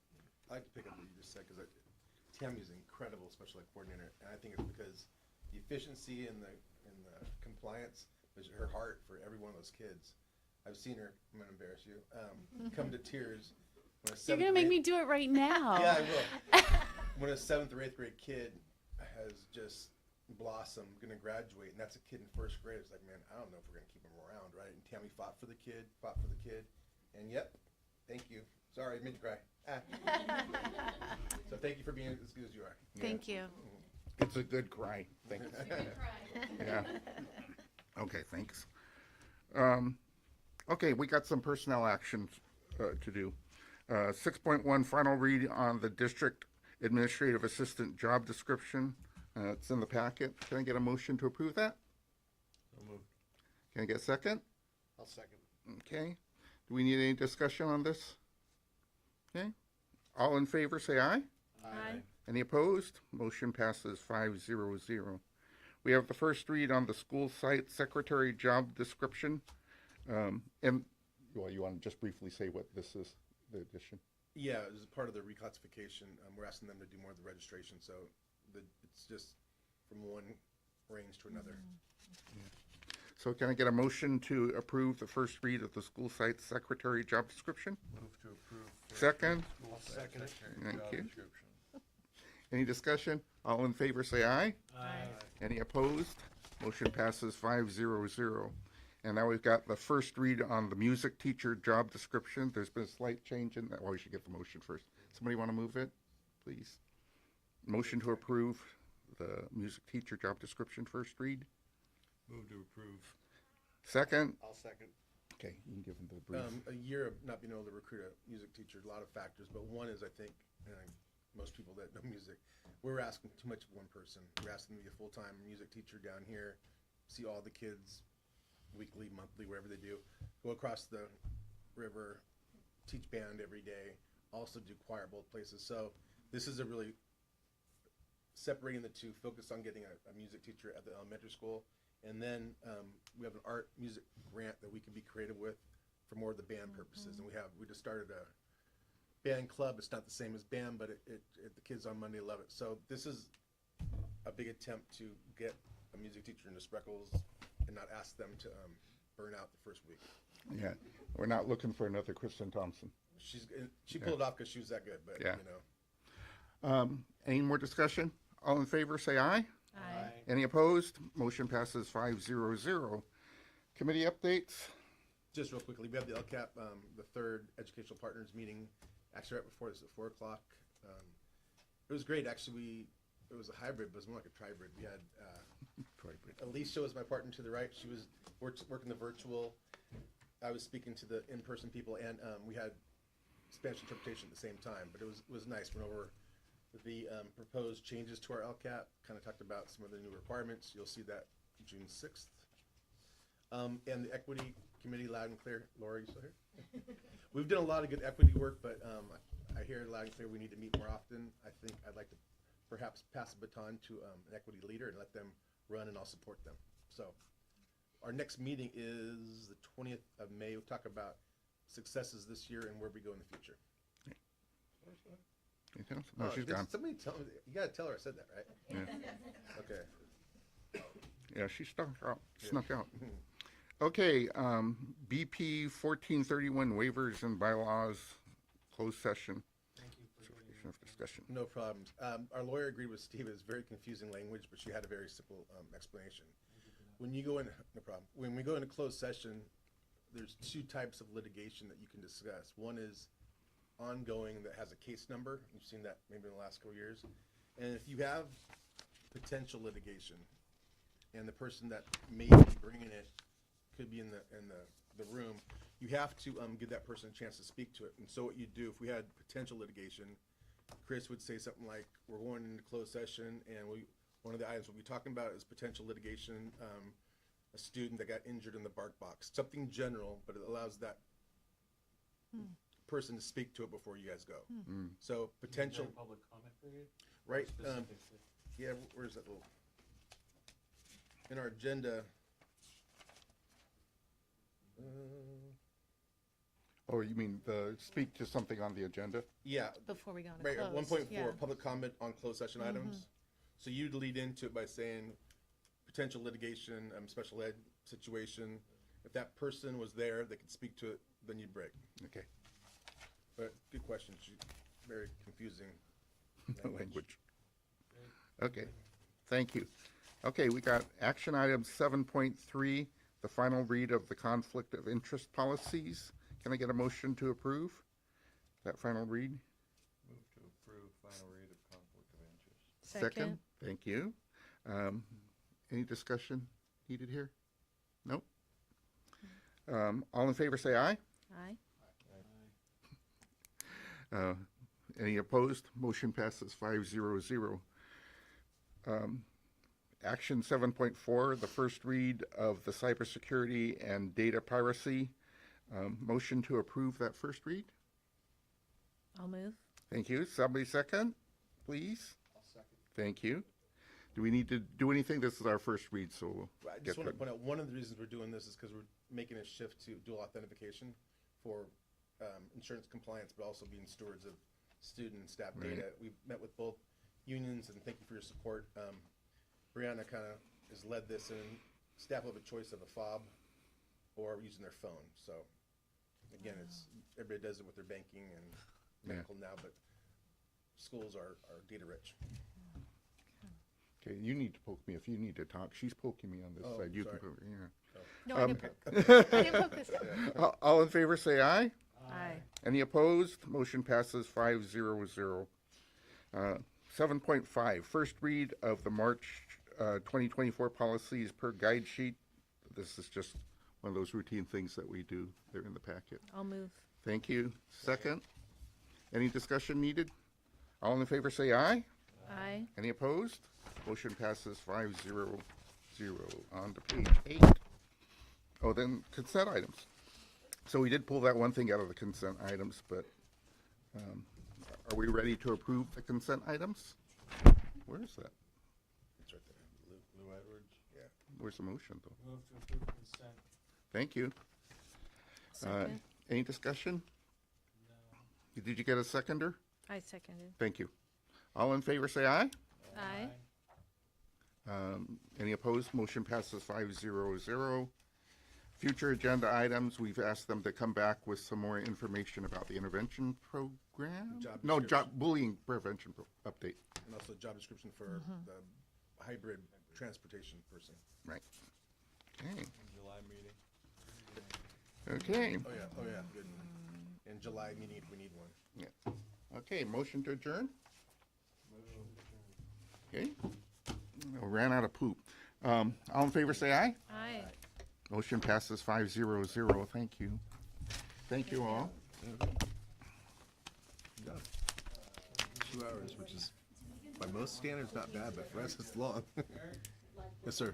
B: I'd like to pick up what you just said, because Tammy's an incredible special ed coordinator, and I think it's because the efficiency and the compliance is her heart for every one of those kids. I've seen her, I'm gonna embarrass you, come to tears.
M: You're going to make me do it right now.
B: Yeah, I will. When a 7th or 8th grade kid has just blossomed, gonna graduate, and that's a kid in 1st grade, it's like, man, I don't know if we're gonna keep him around, right? And Tammy fought for the kid, and yep, thank you. Sorry, I made you cry. So thank you for being as good as you are.
M: Thank you.
A: It's a good cry. Thanks. Yeah. Okay, thanks. Okay, we got some personnel actions to do. 6.1, final read on the district administrative assistant job description. It's in the packet. Can I get a motion to approve that?
L: So moved.
A: Can I get a second?
L: I'll second.
A: Okay. Do we need any discussion on this? Okay. All in favor, say aye.
L: Aye.
A: Any opposed? Motion passes 5-0-0. We have the first read on the school site secretary job description. And well, you want to just briefly say what this is, the addition?
B: Yeah, as part of the reclassification, we're asking them to do more of the registration, so it's just from one range to another.
A: So can I get a motion to approve the first read of the school site secretary job description?
L: Move to approve.
A: Second?
L: I'll second it.
A: Thank you. Any discussion? All in favor say aye.
L: Aye.
A: Any opposed? Motion passes 500. And now we've got the first read on the music teacher job description. There's been a slight change in that. Well, we should get the motion first. Somebody want to move it, please? Motion to approve the music teacher job description first read.
K: Move to approve.
A: Second?
I: I'll second.
A: Okay, you can give them the brief.
B: A year of not being able to recruit a music teacher, a lot of factors, but one is I think, most people that know music, we're asking too much of one person. We're asking them to be a full-time music teacher down here, see all the kids weekly, monthly, wherever they do, go across the river, teach band every day, also do choir both places. So this is a really separating the two, focus on getting a music teacher at the elementary school. And then we have an art music grant that we can be creative with for more of the band purposes. And we just started a band club. It's not the same as band, but the kids on Monday love it. So this is a big attempt to get a music teacher into Spreckels and not ask them to burn out the first week.
A: Yeah, we're not looking for another Kristen Thompson.
B: She pulled it off because she was that good, but
A: Yeah.
B: you know.
A: Any more discussion? All in favor say aye.
F: Aye.
A: Any opposed? Motion passes 500. Committee updates?
B: Just real quickly, we have the LCAP, the third educational partners meeting, actually right before this at 4 o'clock. It was great, actually. It was a hybrid, but it was more like a tribrid. We had Alicia was my partner to the right. She was working the virtual. I was speaking to the in-person people, and we had Spanish interpretation at the same time. But it was nice. Went over the proposed changes to our LCAP. Kind of talked about some of the new requirements. You'll see that June 6th. And the equity committee, loud and clear. Laura, you still here? We've done a lot of good equity work, but I hear loud and clear we need to meet more often. I think I'd like to perhaps pass the baton to an equity leader and let them run, and I'll support them. So our next meeting is the 20th of May. We'll talk about successes this year and where we go in the future.
A: Anything else? No, she's
B: did
A: gone.
B: Somebody tell me, you gotta tell her I said that, right?
A: Yeah.
B: Okay.
A: Yeah, she snuck out. Okay, BP 1431 waivers and bylaws, closed session. Certification of discussion.
B: No problems. Our lawyer agreed with Steve. It's very confusing language, but she had a very simple explanation. When you go in, no problem. When we go into closed session, there's two types of litigation that you can discuss. One is ongoing that has a case number. You've seen that maybe in the last couple of years. And if you have potential litigation, and the person that may be bringing it could be in the room, you have to give that person a chance to speak to it. And so what you do, if we had potential litigation, Chris would say something like, we're going into closed session, and one of the items we'll be talking about is potential litigation, a student that got injured in the bark box. Something general, but it allows that person to speak to it before you guys go. So potential,
L: Is there a public comment period?
B: right?
L: Specific.
B: Yeah, where's that little, in our agenda.
A: Oh, you mean speak to something on the agenda?
B: Yeah,
F: Before we go into
B: right,
F: closed.
B: at 1.4,
F: yeah.
B: public comment on closed session items. So you'd lead into it by saying potential litigation, special ed situation. If that person was there, they could speak to it, then you'd break.
A: Okay.
B: But good question, very confusing
A: Language. Okay, thank you. Okay, we got action item 7.3, the final read of the conflict of interest policies. Can I get a motion to approve that final read?
J: Move to approve final read of conflict of interest.
F: Second.
A: Thank you. Any discussion needed here? Nope. All in favor say aye.
F: Aye.
A: Any opposed? Motion passes 500. Action 7.4, the first read of the cybersecurity and data piracy. Motion to approve that first read.
F: I'll move.
A: Thank you. Somebody second, please.
L: I'll second.
A: Thank you. Do we need to do anything? This is our first read, so we'll
B: I
A: get
B: just want to
A: to
B: point out, one of the reasons we're doing this is because we're making a shift to dual authentication for insurance compliance, but also being stewards of student and staff
A: Right.
B: data. We've met with both unions, and thank you for your support. Brianna kind of has led this, and staff will have a choice of a fob or using their phone. So again, everybody does it with their banking and medical now, but schools are data rich.
A: Okay, you need to poke me if you need to talk. She's poking me on this
B: Oh,
A: side. You
B: sorry.
A: can poke, yeah.
F: No, I didn't poke. I didn't poke this guy.
A: All in favor, say aye.
C: Aye.
A: Any opposed? Motion passes 5-0-0. 7.5, first read of the March 2024 policies per guide sheet. This is just one of those routine things that we do. They're in the packet.
C: I'll move.
A: Thank you. Second. Any discussion needed? All in favor, say aye.
C: Aye.
A: Any opposed? Motion passes 5-0-0. On to page 8. Oh, then consent items. So we did pull that one thing out of the consent items, but are we ready to approve the consent items? Where is that?
B: It's right there. Lou Edwards. Yeah.
A: Where's the motion, though?
L: Move to approve consent.
A: Thank you.
C: Second.
A: Any discussion? Did you get a seconder?
C: I seconded.
A: Thank you. All in favor, say aye.
C: Aye.
A: Any opposed? Motion passes 5-0-0. Future agenda items, we've asked them to come back with some more information about the intervention program?
B: Job
A: No,
B: description.
A: bullying prevention update.
B: And also job description for the hybrid transportation person.
A: Right. Okay.
J: July meeting.
A: Okay.
B: Oh yeah, good. In July, we need one.
A: Yeah. Okay, motion to adjourn? Okay. Ran out of poop. All in favor, say aye.
C: Aye.
A: Motion passes 5-0-0. Thank you. Thank you all.
B: 2 hours, which is by most standards not bad, but for us it's long. Yes, sir.